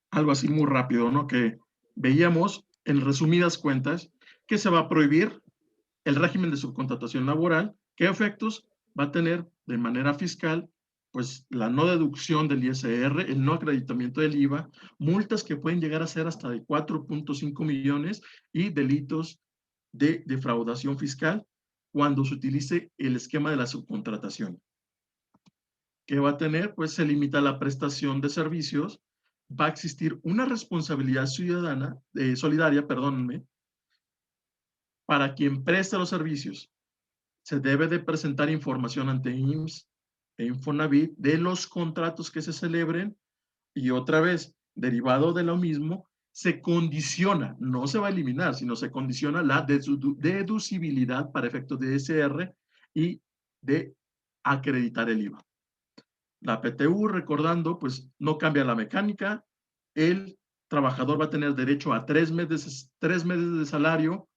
Algo así muy rápido, ¿no? Que veíamos, en resumidas cuentas, que se va a prohibir el régimen de subcontratación laboral. ¿Qué efectos va a tener de manera fiscal? Pues la no deducción del ISR, el no acreditamiento del IVA, multas que pueden llegar a ser hasta de 4.5 millones y delitos de defraudación fiscal cuando se utilice el esquema de la subcontratación. ¿Qué va a tener? Pues se limita la prestación de servicios, va a existir una responsabilidad ciudadana, solidaria, perdónenme, para quien presta los servicios. Se debe de presentar información ante IMSS e Infonavit de los contratos que se celebren y otra vez, derivado de lo mismo, se condiciona, no se va a eliminar, sino se condiciona la deducibilidad para efectos de ISR y de acreditar el IVA. La PTU, recordando, pues no cambia la mecánica, el trabajador va a tener derecho a 3 meses de salario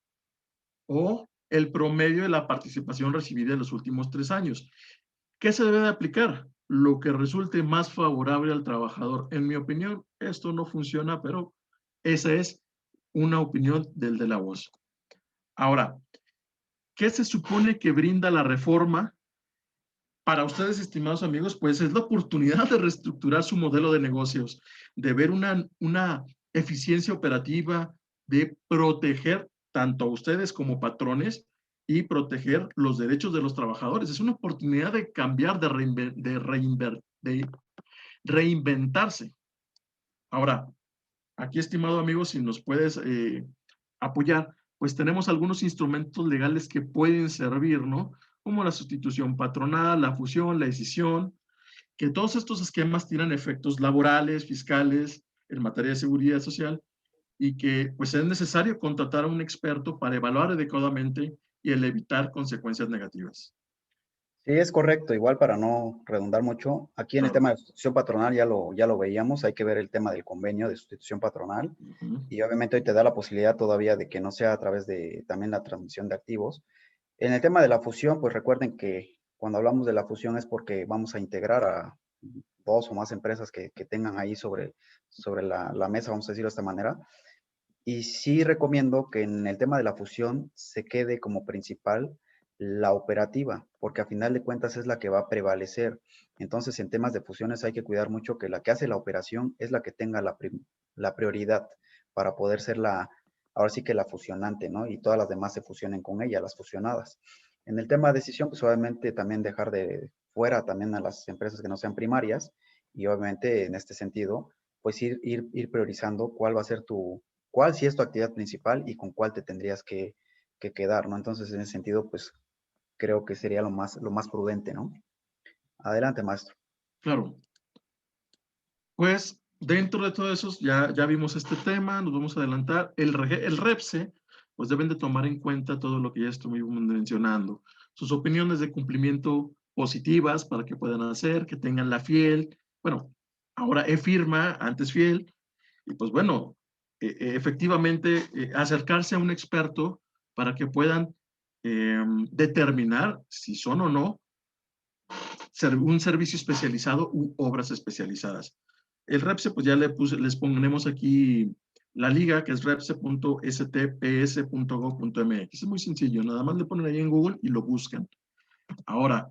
o el promedio de la participación recibida en los últimos 3 años. ¿Qué se debe de aplicar? Lo que resulte más favorable al trabajador. En mi opinión, esto no funciona, pero esa es una opinión del de la voz. Ahora, ¿qué se supone que brinda la reforma? Para ustedes, estimados amigos, pues es la oportunidad de reestructurar su modelo de negocios, de ver una eficiencia operativa, de proteger tanto a ustedes como patrones y proteger los derechos de los trabajadores. Es una oportunidad de cambiar, de reinventarse. Ahora, aquí, estimado amigo, si nos puedes apoyar, pues tenemos algunos instrumentos legales que pueden servir, ¿no? Como la sustitución patronal, la fusión, la escisión, que todos estos esquemas tienen efectos laborales, fiscales, en materia de seguridad social, y que pues es necesario contratar a un experto para evaluar adecuadamente y el evitar consecuencias negativas. Sí, es correcto. Igual para no redundar mucho, aquí en el Claro. tema de sustitución patronal ya lo veíamos, hay que ver el tema del convenio de sustitución patronal y obviamente hoy te da la posibilidad todavía de que no sea a través de también la transmisión de activos. En el tema de la fusión, pues recuerden que cuando hablamos de la fusión es porque vamos a integrar a 2 o más empresas que tengan ahí sobre la mesa, vamos a decirlo de esta manera. Y sí recomiendo que en el tema de la fusión se quede como principal la operativa, porque a final de cuentas es la que va a prevalecer. Entonces, en temas de fusiones hay que cuidar mucho que la que hace la operación es la que tenga la prioridad para poder ser ahora sí que la fusionante, ¿no? Y todas las demás se fusionen con ella, las fusionadas. En el tema de decisión, pues obviamente también dejar de fuera también a las empresas que no sean primarias y obviamente en este sentido, pues ir priorizando cuál va a ser cuál sí es tu actividad principal y con cuál te tendrías que quedar, ¿no? Entonces, en ese sentido, pues creo que sería lo más prudente, ¿no? Adelante, maestro. Claro. Pues dentro de todo eso ya vimos este tema, nos vamos a adelantar. El REPSE, pues deben de tomar en cuenta todo lo que ya estuvimos mencionando. Sus opiniones de cumplimiento positivas para que puedan hacer, que tengan la fiel, bueno, ahora firma, antes fiel, y pues bueno, efectivamente acercarse a un experto para que puedan determinar si son o no un servicio especializado u obras especializadas. El REPSE, pues ya les ponemos aquí la liga, que es repse.stps.gov.mx. Es muy sencillo, nada más le ponen ahí en Google y lo buscan. Ahora,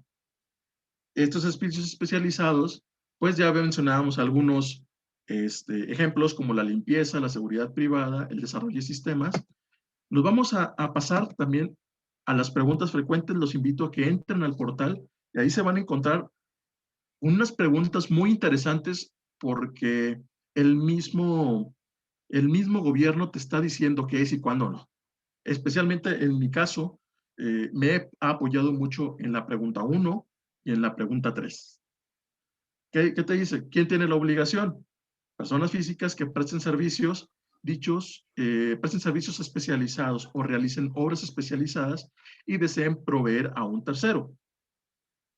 estos servicios especializados, pues ya mencionábamos algunos ejemplos como la limpieza, la seguridad privada, el desarrollo de sistemas. Nos vamos a pasar también a las preguntas frecuentes. Los invito a que entren al portal y ahí se van a encontrar unas preguntas muy interesantes porque el mismo, el mismo gobierno te está diciendo qué es y cuándo no. Especialmente en mi caso, me he apoyado mucho en la pregunta 1 y en la pregunta 3. ¿Qué te dice? ¿Quién tiene la obligación? Personas físicas que presten servicios presten servicios especializados o realicen obras especializadas y deseen proveer a un tercero.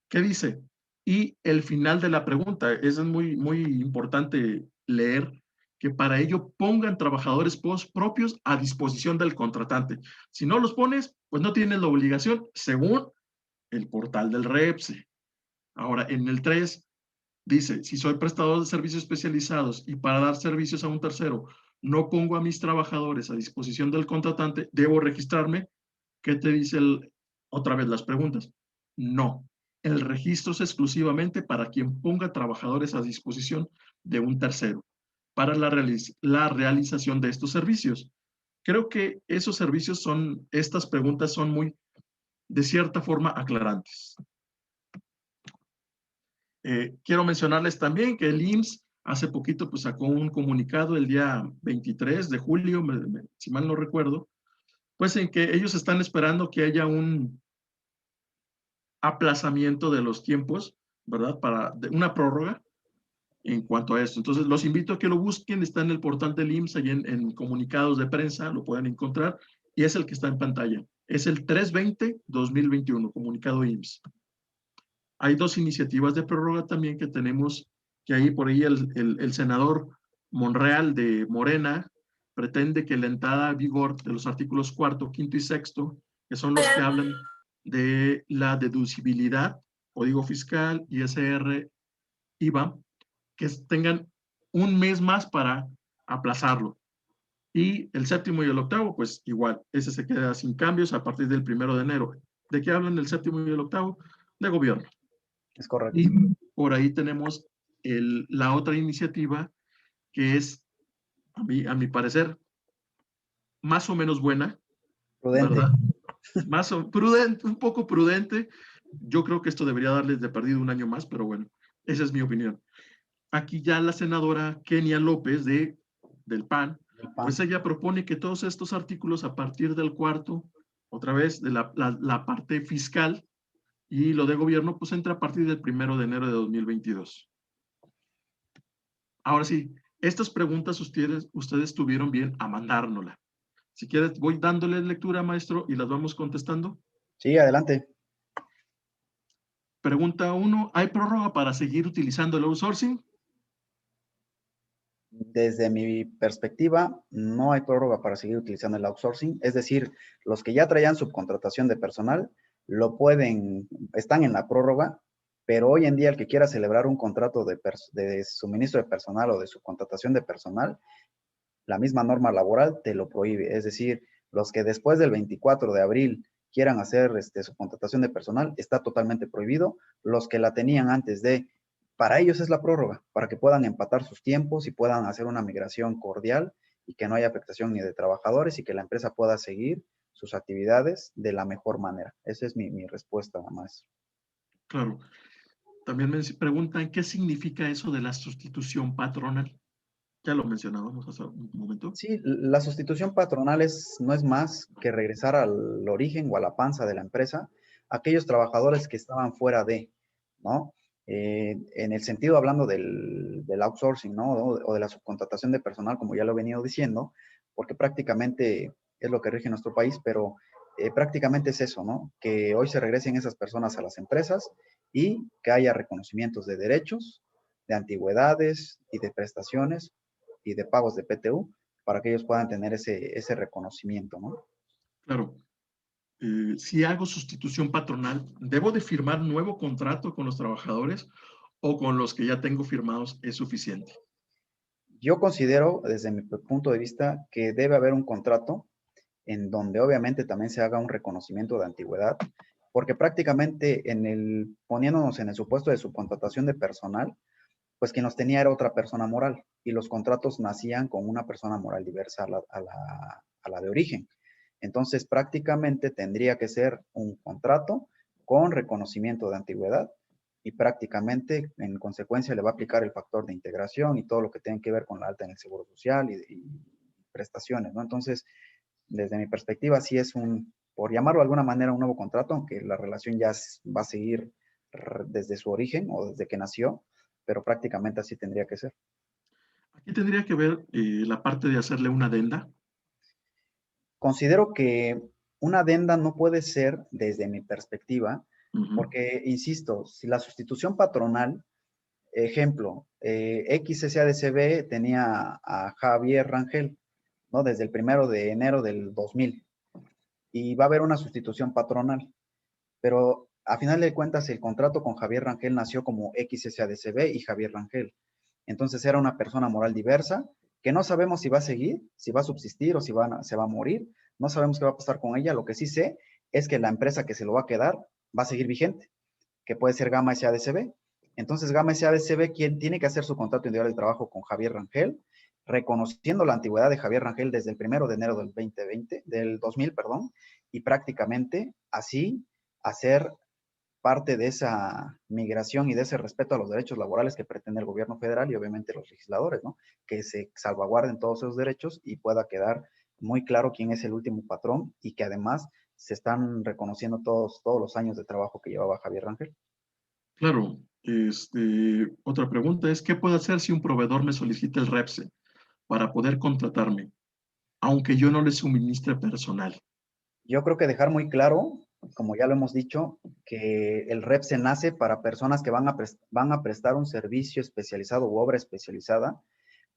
¿Qué dice? Y el final de la pregunta, eso es muy, muy importante leer, que para ello pongan trabajadores propios a disposición del contratante. Si no los pones, pues no tienes la obligación, según el portal del REPSE. Ahora, en el 3 dice, si soy prestador de servicios especializados y para dar servicios a un tercero no pongo a mis trabajadores a disposición del contratante, ¿debo registrarme? ¿Qué te dice otra vez las preguntas? No. El registro es exclusivamente para quien ponga trabajadores a disposición de un tercero para la realización de estos servicios. Creo que estas preguntas son muy, de cierta forma, aclarantes. Quiero mencionarles también que el IMSS hace poquito pues, sacó un comunicado el día 23 de julio, si mal no recuerdo, pues en que ellos están esperando que haya un aplazamiento de los tiempos, ¿verdad? Para una prórroga en cuanto a esto. Entonces, los invito a que lo busquen, está en el portal del IMSS, ahí en comunicados de prensa, lo pueden encontrar, y es el que está en pantalla. Es el 320-2021, comunicado IMSS. Hay 2 iniciativas de prórroga también que tenemos, que ahí por ahí el senador Monreal de Morena pretende que la entrada a vigor de los artículos 4, 5 y 6, que son los que hablan de la deducibilidad, código fiscal, ISR, IVA, que tengan un mes más para aplazarlo. Y el 7º y el 8º, pues igual, ese se queda sin cambios a partir del 1 de enero. ¿De qué hablan el 7º y el 8º? De gobierno. Es correcto. Y por ahí tenemos la otra iniciativa que es, a mi parecer, más o menos buena, Prudente. ¿verdad? Prudente, un poco prudente. Yo creo que esto debería darles de perdido un año más, pero bueno, esa es mi opinión. Aquí ya la senadora Kenia López del PAN, pues ella propone que todos estos artículos a partir del 4º, otra vez de la parte fiscal y lo de gobierno, pues entra a partir del 1 de enero de 2022. Ahora sí, estas preguntas ustedes tuvieron bien a mandárnosla. Si quieres, voy dándole lectura, maestro, y las vamos contestando. Sí, adelante. Pregunta 1, ¿hay prórroga para seguir utilizando el outsourcing? Desde mi perspectiva, no hay prórroga para seguir utilizando el outsourcing. Es decir, los que ya traían subcontratación de personal, están en la prórroga, pero hoy en día el que quiera celebrar un contrato de suministro de personal o de subcontratación de personal, la misma norma laboral te lo prohíbe. Es decir, los que después del 24 de abril quieran hacer subcontratación de personal, está totalmente prohibido. Los que la tenían antes para ellos es la prórroga, para que puedan empatar sus tiempos y puedan hacer una migración cordial y que no haya afectación ni de trabajadores y que la empresa pueda seguir sus actividades de la mejor manera. Esa es mi respuesta, maestro. Claro. También me preguntan, ¿qué significa eso de la sustitución patronal? Ya lo mencionábamos hace un momento. Sí, la sustitución patronal no es más que regresar al origen o a la panza de la empresa aquellos trabajadores que estaban fuera ¿no? En el sentido hablando del outsourcing, ¿no? O de la subcontratación de personal, como ya lo he venido diciendo, porque prácticamente es lo que rige nuestro país, pero prácticamente es eso, ¿no? Que hoy se regresen esas personas a las empresas y que haya reconocimientos de derechos, de antigüedades y de prestaciones y de pagos de PTU para que ellos puedan tener ese reconocimiento, ¿no? Claro. Si hago sustitución patronal, ¿debo de firmar nuevo contrato con los trabajadores o con los que ya tengo firmados es suficiente? Yo considero, desde mi punto de vista, que debe haber un contrato en donde obviamente también se haga un reconocimiento de antigüedad, porque prácticamente poniéndonos en el supuesto de subcontratación de personal, pues quien los tenía era otra persona moral y los contratos nacían con una persona moral diversa a la de origen. Entonces, prácticamente tendría que ser un contrato con reconocimiento de antigüedad y prácticamente, en consecuencia, le va a aplicar el factor de integración y todo lo que tenga que ver con la alta en el Seguro Social y prestaciones, ¿no? Entonces, desde mi perspectiva, sí es por llamarlo de alguna manera, un nuevo contrato, aunque la relación ya va a seguir desde su origen o desde que nació, pero prácticamente así tendría que ser. Aquí tendría que ver la parte de hacerle una adenda. Considero que una adenda no puede ser, desde mi perspectiva, porque, insisto, si la sustitución patronal, ejemplo, XSADCB tenía a Javier Rangel, ¿no? Desde el 1 de enero del 2000, y va a haber una sustitución patronal, pero a final de cuentas el contrato con Javier Rangel nació como XSADCB y Javier Rangel. Entonces era una persona moral diversa que no sabemos si va a seguir, si va a subsistir o si se va a morir. No sabemos qué va a pasar con ella. Lo que sí sé es que la empresa que se lo va a quedar va a seguir vigente, que puede ser Gama SADCB. Entonces Gama SADCB tiene que hacer su contrato individual de trabajo con Javier Rangel, reconociendo la antigüedad de Javier Rangel desde el 1 de enero del 2000, perdón, y prácticamente así hacer parte de esa migración y de ese respeto a los derechos laborales que pretende el gobierno federal y obviamente los legisladores, ¿no? Que se salvaguarden todos esos derechos y pueda quedar muy claro quién es el último patrón y que además se están reconociendo todos los años de trabajo que llevaba Javier Rangel. Claro. Otra pregunta es, ¿qué puedo hacer si un proveedor me solicita el REPSE para poder contratarme, aunque yo no le suministre personal? Yo creo que dejar muy claro, como ya lo hemos dicho, que el REPSE nace para personas que van a prestar un servicio especializado u obra especializada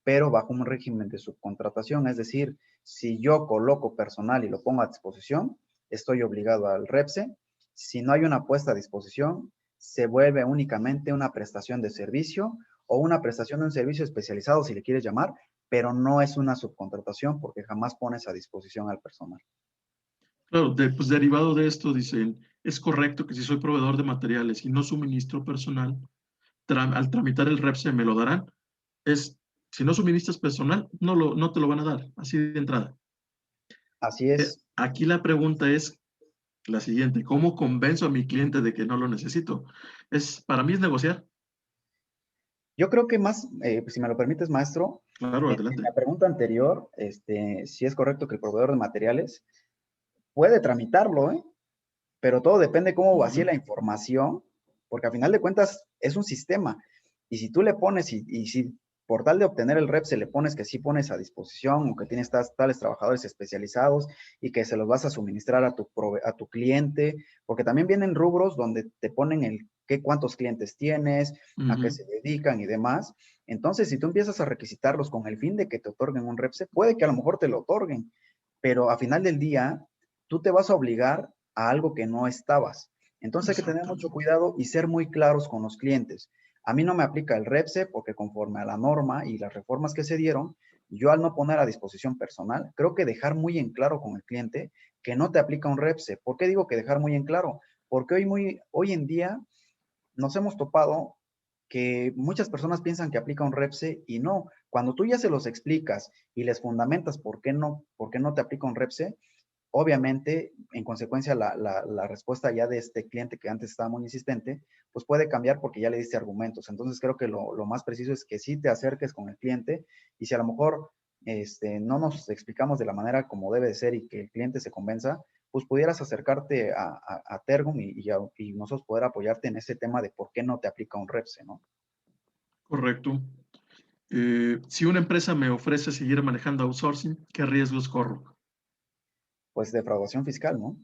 pero bajo un régimen de subcontratación. Es decir, si yo coloco personal y lo pongo a disposición, estoy obligado al REPSE. Si no hay una puesta a disposición, se vuelve únicamente una prestación de servicio o una prestación de un servicio especializado, si le quieres llamar, pero no es una subcontratación porque jamás pones a disposición al personal. Claro, pues derivado de esto, dicen, es correcto que si soy proveedor de materiales y no suministro personal, al tramitar el REPSE me lo darán. Si no suministras personal, no te lo van a dar, así de entrada. Así es. Aquí la pregunta es la siguiente: ¿cómo convenzo a mi cliente de que no lo necesito? Para mí es negociar. Yo creo que más, si me lo permites, maestro, Claro, en adelante. la pregunta anterior, si es correcto que el proveedor de materiales puede tramitarlo, ¿eh? Pero todo depende cómo vacíe la información, porque a final de cuentas es un sistema. Y si tú le pones, y si por tal de obtener el REP se le pones que sí pones a disposición o que tienes tales trabajadores especializados y que se los vas a suministrar a tu cliente, porque también vienen rubros donde te ponen cuántos clientes tienes, a qué se dedican y demás. Entonces, si tú empiezas a requisitarlos con el fin de que te otorguen un REPSE, puede que a lo mejor te lo otorguen, pero a final del día, tú te vas a obligar a algo que no estabas. Entonces hay que tener mucho cuidado y ser muy claros con los clientes. A mí no me aplica el REPSE porque conforme a la norma y las reformas que se dieron, yo al no poner a disposición personal, creo que dejar muy en claro con el cliente que no te aplica un REPSE. ¿Por qué digo que dejar muy en claro? Porque hoy en día nos hemos topado que muchas personas piensan que aplica un REPSE y no. Cuando tú ya se los explicas y les fundamentas por qué no te aplica un REPSE, obviamente, en consecuencia, la respuesta ya de este cliente que antes estaba muy insistente, pues puede cambiar porque ya le diste argumentos. Entonces, creo que lo más preciso es que sí te acerques con el cliente y si a lo mejor no nos explicamos de la manera como debe de ser y que el cliente se convenza, pues pudieras acercarte a Tergum y nosotros poder apoyarte en ese tema de por qué no te aplica un REPSE, ¿no? Correcto. Si una empresa me ofrece seguir manejando outsourcing, ¿qué riesgos corro? Pues defraudación fiscal, ¿no?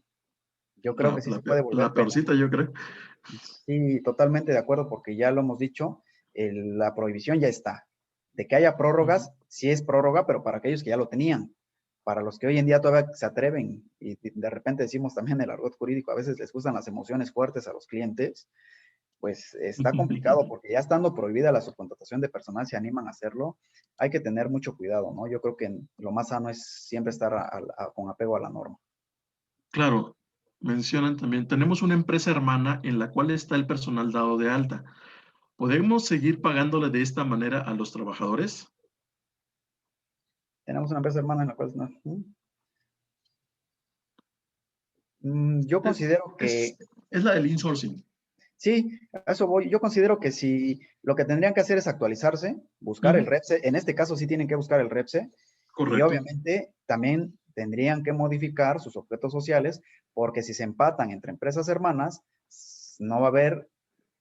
Yo creo que sí se puede volver La penal. peorcita, yo creo. Sí, totalmente de acuerdo, porque ya lo hemos dicho, la prohibición ya está. De que haya prórrogas, sí es prórroga, pero para aquellos que ya lo tenían. Para los que hoy en día todavía se atreven, y de repente decimos también el argot jurídico, a veces les gustan las emociones fuertes a los clientes, pues está complicado, porque ya estando prohibida la subcontratación de personal, se animan a hacerlo, hay que tener mucho cuidado, ¿no? Yo creo que lo más sano es siempre estar con apego a la norma. Claro, mencionan también, tenemos una empresa hermana en la cual está el personal dado de alta. ¿Podemos seguir pagándole de esta manera a los trabajadores? Tenemos una empresa hermana en la cual yo considero que Es la del insourcing. sí, a eso voy. Yo considero que si lo que tendrían que hacer es actualizarse, buscar el REPSE, en este caso sí tienen que buscar el REPSE, y Correcto. obviamente también tendrían que modificar sus objetos sociales, porque si se empatan entre empresas hermanas, no va a haber,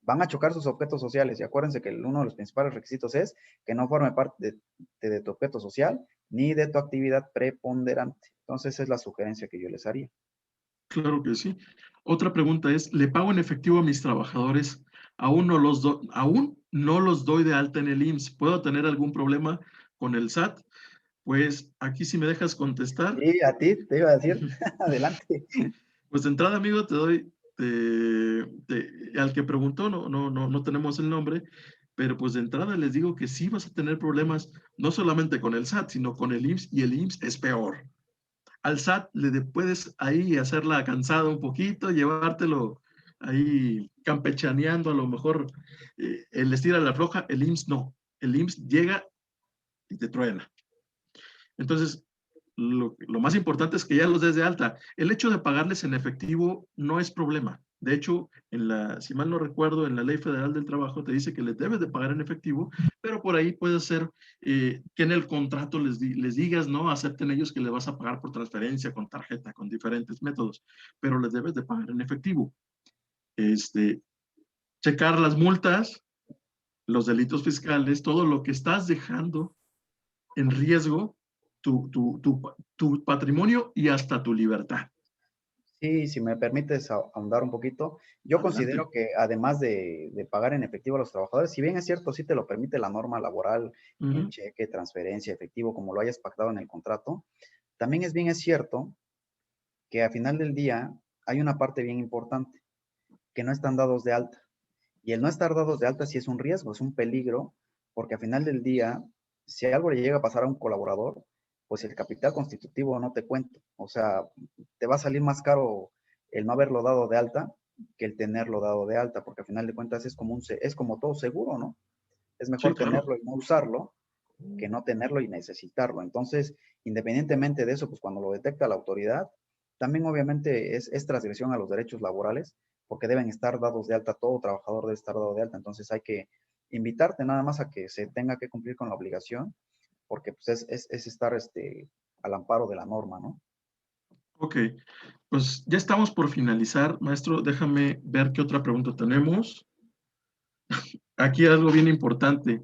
van a chocar sus objetos sociales. Y acuérdense que uno de los principales requisitos es que no forme parte de tu objeto social ni de tu actividad preponderante. Entonces, esa es la sugerencia que yo les haría. Claro que sí. Otra pregunta es, ¿le pago en efectivo a mis trabajadores? Aún no los doy de alta en el IMSS. ¿Puedo tener algún problema con el SAT? Pues aquí si me dejas contestar. Sí, a ti te iba a decir, adelante. Pues de entrada, amigo, te doy, al que preguntó, no tenemos el nombre, pero pues de entrada les digo que sí vas a tener problemas, no solamente con el SAT, sino con el IMSS, y el IMSS es peor. Al SAT puedes ahí hacerla cansada un poquito, llevártelo ahí campechaneando, a lo mejor el estira la floja, el IMSS no. El IMSS llega y te truena. Entonces, lo más importante es que ya los des de alta. El hecho de pagarles en efectivo no es problema. De hecho, si mal no recuerdo, en la Ley Federal del Trabajo te dice que les debes de pagar en efectivo, pero por ahí puede ser que en el contrato les digas, ¿no? Acepten ellos que le vas a pagar por transferencia, con tarjeta, con diferentes métodos, pero les debes de pagar en efectivo. Checar las multas, los delitos fiscales, todo lo que estás dejando en riesgo tu patrimonio y hasta tu libertad. Sí, si me permites ahondar un poquito, yo Adelante. considero que además de pagar en efectivo a los trabajadores, si bien es cierto, sí te lo permite la norma laboral en Ujú. cheque, transferencia, efectivo, como lo hayas pactado en el contrato, también es cierto que a final del día hay una parte bien importante, que no están dados de alta. Y el no estar dados de alta sí es un riesgo, es un peligro, porque a final del día, si algo le llega a pasar a un colaborador, pues el capital constitutivo no te cuento. O sea, te va a salir más caro el no haberlo dado de alta que el tenerlo dado de alta, porque a final de cuentas es como todo seguro, ¿no? Es Sí, mejor claro. tenerlo y no usarlo que no tenerlo y necesitarlo. Entonces, independientemente de eso, pues cuando lo detecta la autoridad, también obviamente es transgresión a los derechos laborales, porque deben estar dados de alta, todo trabajador debe estar dado de alta. Entonces hay que invitarte nada más a que se tenga que cumplir con la obligación, porque pues es estar al amparo de la norma, ¿no? Ok, pues ya estamos por finalizar. Maestro, déjame ver qué otra pregunta tenemos. Aquí algo bien importante.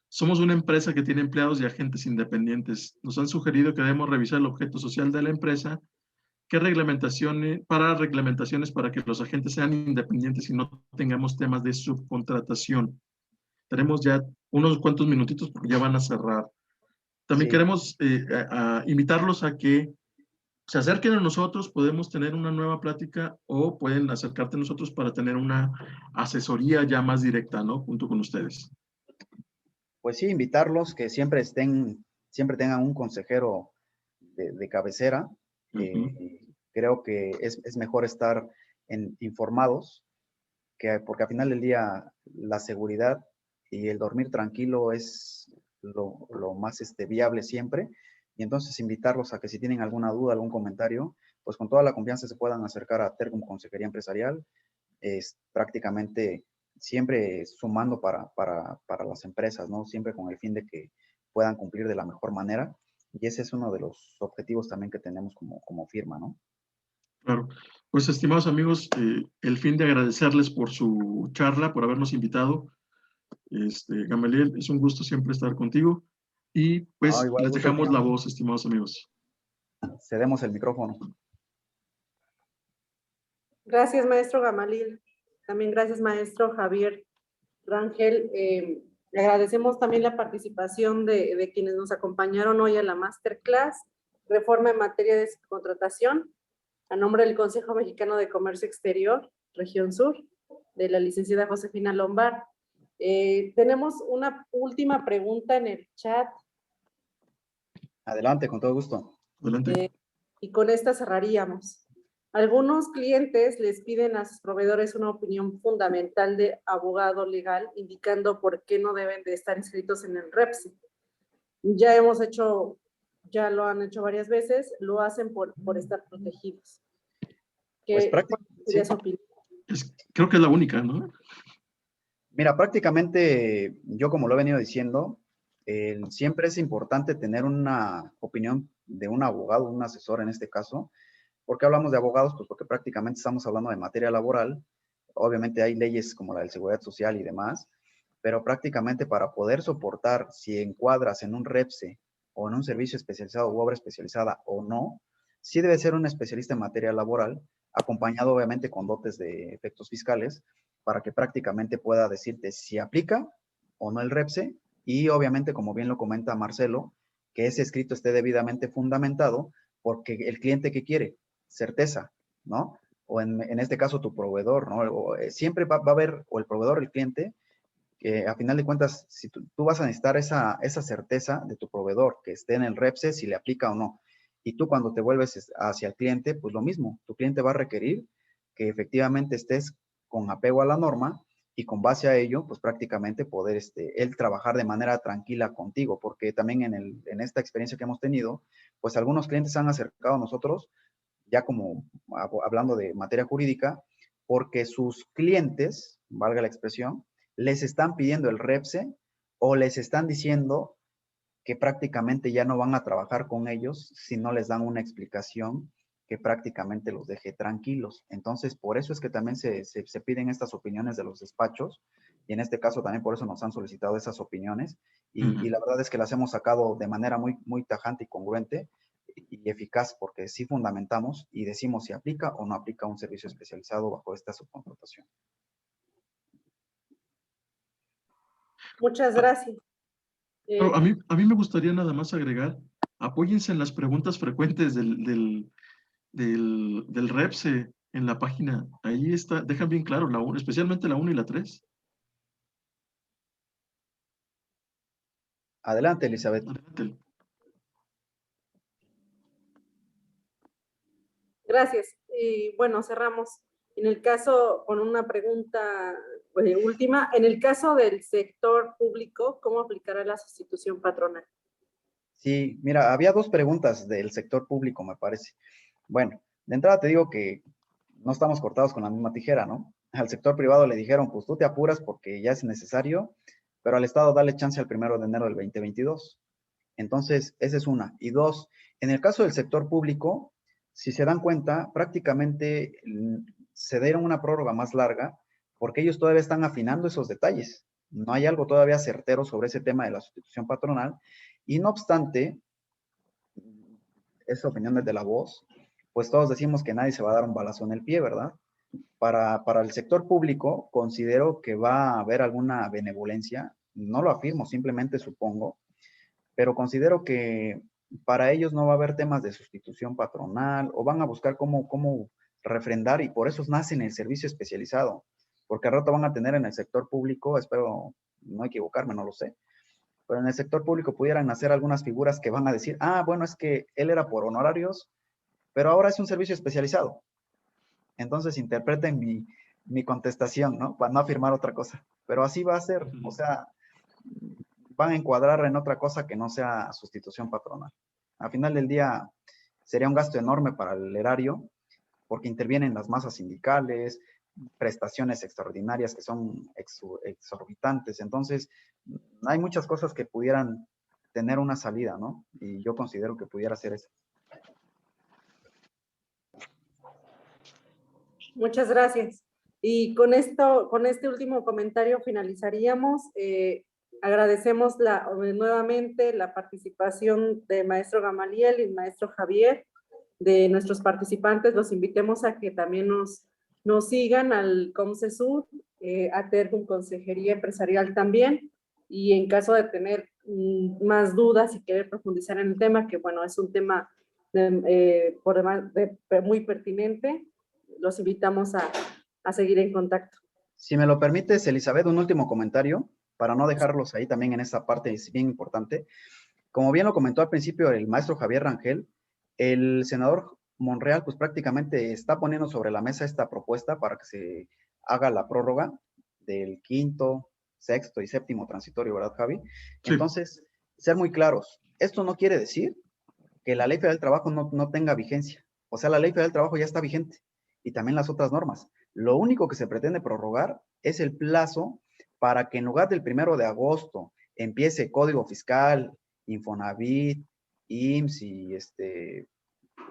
Somos una empresa que tiene empleados y agentes independientes. Nos han sugerido que debemos revisar el objeto social de la empresa. ¿Qué reglamentaciones para que los agentes sean independientes y no tengamos temas de subcontratación? Tenemos ya unos cuantos minutitos porque ya van a cerrar. También Sí, queremos invitarlos a que se acerquen a nosotros, podemos tener una nueva plática o pueden acercarte a nosotros para tener una asesoría ya más directa, ¿no? Junto con ustedes. pues sí, invitarlos que siempre tengan un consejero de cabecera. Ujú. Creo que es mejor estar informados porque al final del día la seguridad y el dormir tranquilo es lo más viable siempre. Y entonces invitarlos a que si tienen alguna duda, algún comentario, pues con toda la confianza se puedan acercar a Tergum Consejería Empresarial. Es prácticamente siempre sumando para las empresas, ¿no? Siempre con el fin de que puedan cumplir de la mejor manera. Y ese es uno de los objetivos también que tenemos como firma, ¿no? Claro. Pues, estimados amigos, el fin de agradecerles por su charla, por habernos invitado. Gamaliel, es un gusto siempre estar contigo. Y No, pues igual les gusto es dejamos mío. la voz, estimados amigos. Cedemos el micrófono. Gracias, maestro Gamalil. También gracias, maestro Javier Rangel. Le agradecemos también la participación de quienes nos acompañaron hoy a la masterclass, Reforma en materia de contratación, a nombre del Consejo Mexicano de Comercio Exterior, Región Sur, de la licenciada Josefina Lombard. Tenemos una última pregunta en el chat. Adelante, con todo gusto. Adelante. Y con esta cerraríamos. Algunos clientes les piden a sus proveedores una opinión fundamental de abogado legal, indicando por qué no deben de estar inscritos en el REPSE. Ya lo han hecho varias veces, lo hacen por estar protegidos. Pues ¿Cuál sería sí. su opinión? Creo que es la única, ¿no? Mira, prácticamente yo como lo he venido diciendo, siempre es importante tener una opinión de un abogado, un asesor en este caso. ¿Por qué hablamos de abogados? Pues porque prácticamente estamos hablando de materia laboral. Obviamente hay leyes como la de seguridad social y demás, pero prácticamente para poder soportar si encuadras en un REPSE o en un servicio especializado u obra especializada o no, sí debe ser un especialista en materia laboral, acompañado obviamente con dotes de efectos fiscales, para que prácticamente pueda decirte si aplica o no el REPSE y obviamente, como bien lo comenta Marcelo, que ese escrito esté debidamente fundamentado porque el cliente que quiere certeza, ¿no? O en este caso tu proveedor, ¿no? Siempre va a haber, o el proveedor o el cliente, que a final de cuentas, si tú vas a necesitar esa certeza de tu proveedor, que esté en el REPSE, si le aplica o no. Y tú cuando te vuelves hacia el cliente, pues lo mismo, tu cliente va a requerir que efectivamente estés con apego a la norma y con base a ello, pues prácticamente poder él trabajar de manera tranquila contigo, porque también en esta experiencia que hemos tenido, pues algunos clientes se han acercado a nosotros ya como hablando de materia jurídica, porque sus clientes, valga la expresión, les están pidiendo el REPSE o les están diciendo que prácticamente ya no van a trabajar con ellos si no les dan una explicación que prácticamente los deje tranquilos. Entonces, por eso es que también se piden estas opiniones de los despachos y en este caso también por eso nos han solicitado esas opiniones y la verdad es que las hemos sacado de manera muy, muy tajante y congruente y eficaz, porque sí fundamentamos y decimos si aplica o no aplica un servicio especializado bajo esta subcontratación. Muchas gracias. Pero a mí me gustaría nada más agregar, apóyense en las preguntas frecuentes del REPSE en la página. Ahí está, dejan bien claro la 1, especialmente la 1 y la 3. Adelante, Elizabeth. Adelante. Gracias. Y bueno, cerramos. En el caso, con una pregunta última, en el caso del sector público, ¿cómo aplicará la sustitución patronal? Sí, mira, había dos preguntas del sector público, me parece. Bueno, de entrada te digo que no estamos cortados con la misma tijera, ¿no? Al sector privado le dijeron, pues tú te apuras porque ya es necesario, pero al Estado dale chance al 1 de enero del 2022. Entonces, esa es una. Y dos, en el caso del sector público, si se dan cuenta, prácticamente se dieron una prórroga más larga porque ellos todavía están afinando esos detalles. No hay algo todavía certero sobre ese tema de la sustitución patronal. Y no obstante, esa opinión es de la voz, pues todos decimos que nadie se va a dar un balazo en el pie, ¿verdad? Para el sector público, considero que va a haber alguna benevolencia. No lo afirmo, simplemente supongo, pero considero que para ellos no va a haber temas de sustitución patronal o van a buscar cómo refrendar y por eso nacen el servicio especializado, porque al rato van a tener en el sector público, espero no equivocarme, no lo sé, pero en el sector público pudieran nacer algunas figuras que van a decir, ah, bueno, es que él era por honorarios, pero ahora es un servicio especializado. Entonces interpreten mi contestación, ¿no? Para no afirmar otra cosa, pero así va a ser, o sea, van a encuadrar en otra cosa que no sea sustitución patronal. Al final del día sería un gasto enorme para el erario porque intervienen las masas sindicales, prestaciones extraordinarias que son exorbitantes. Entonces, hay muchas cosas que pudieran tener una salida, ¿no? Y yo considero que pudiera ser eso. Muchas gracias. Y con esto, con este último comentario finalizaríamos. Agradecemos nuevamente la participación de maestro Gamaliel y maestro Javier, de nuestros participantes. Los invitemos a que también nos sigan al COMCESUR, a Tergum Consejería Empresarial también, y en caso de tener más dudas y querer profundizar en el tema, que bueno, es un tema por demás muy pertinente, los invitamos a seguir en contacto. Si me lo permites, Elizabeth, un último comentario para no dejarlos ahí también en esa parte, es bien importante. Como bien lo comentó al principio el maestro Javier Rangel, el senador Monreal pues prácticamente está poniendo sobre la mesa esta propuesta para que se haga la prórroga del 5º, 6º y 7º transitorio, ¿verdad, Javi? Sí. Entonces, ser muy claros, esto no quiere decir que la Ley Federal del Trabajo no tenga vigencia. O sea, la Ley Federal del Trabajo ya está vigente y también las otras normas. Lo único que se pretende prorrogar es el plazo para que en lugar del 1 de agosto empiece Código Fiscal, Infonavit, IMSS y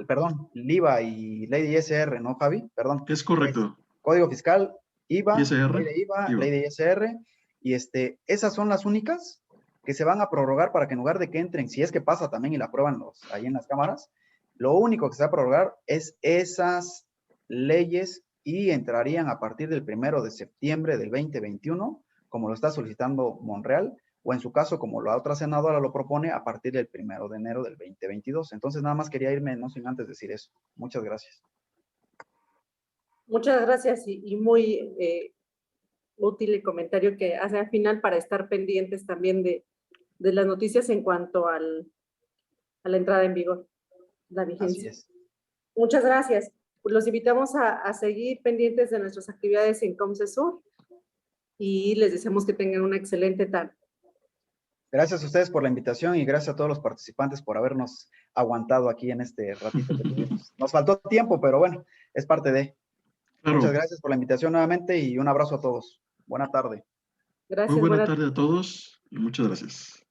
perdón, IVA y Ley de ISR, ¿no, Javi? Perdón. Es correcto. Código Fiscal, IVA, ISR, Ley de IVA, Ley de ISR, y esas son las únicas que se van a prorrogar para que en lugar de que entren, si es que pasa también y la aprueban ahí en las cámaras, lo único que se va a prorrogar es esas leyes y entrarían a partir del 1 de septiembre del 2021, como lo está solicitando Monreal, o en su caso, como la otra senadora lo propone, a partir del 1 de enero del 2022. Entonces, nada más quería irme, no sin antes decir eso. Muchas gracias. Muchas gracias y muy útil el comentario que hace al final para estar pendientes también de las noticias en cuanto a la entrada en vigor, la vigencia. Así es. Muchas gracias. Los invitamos a seguir pendientes de nuestras actividades en COMCESUR y les deseamos que tengan una excelente tarde. Gracias a ustedes por la invitación y gracias a todos los participantes por habernos aguantado aquí en este ratito que tuvimos. Nos faltó tiempo, pero bueno, es parte de. Claro. Muchas gracias por la invitación nuevamente y un abrazo a todos. Buena tarde. Gracias. Muy buena tarde a todos y muchas gracias.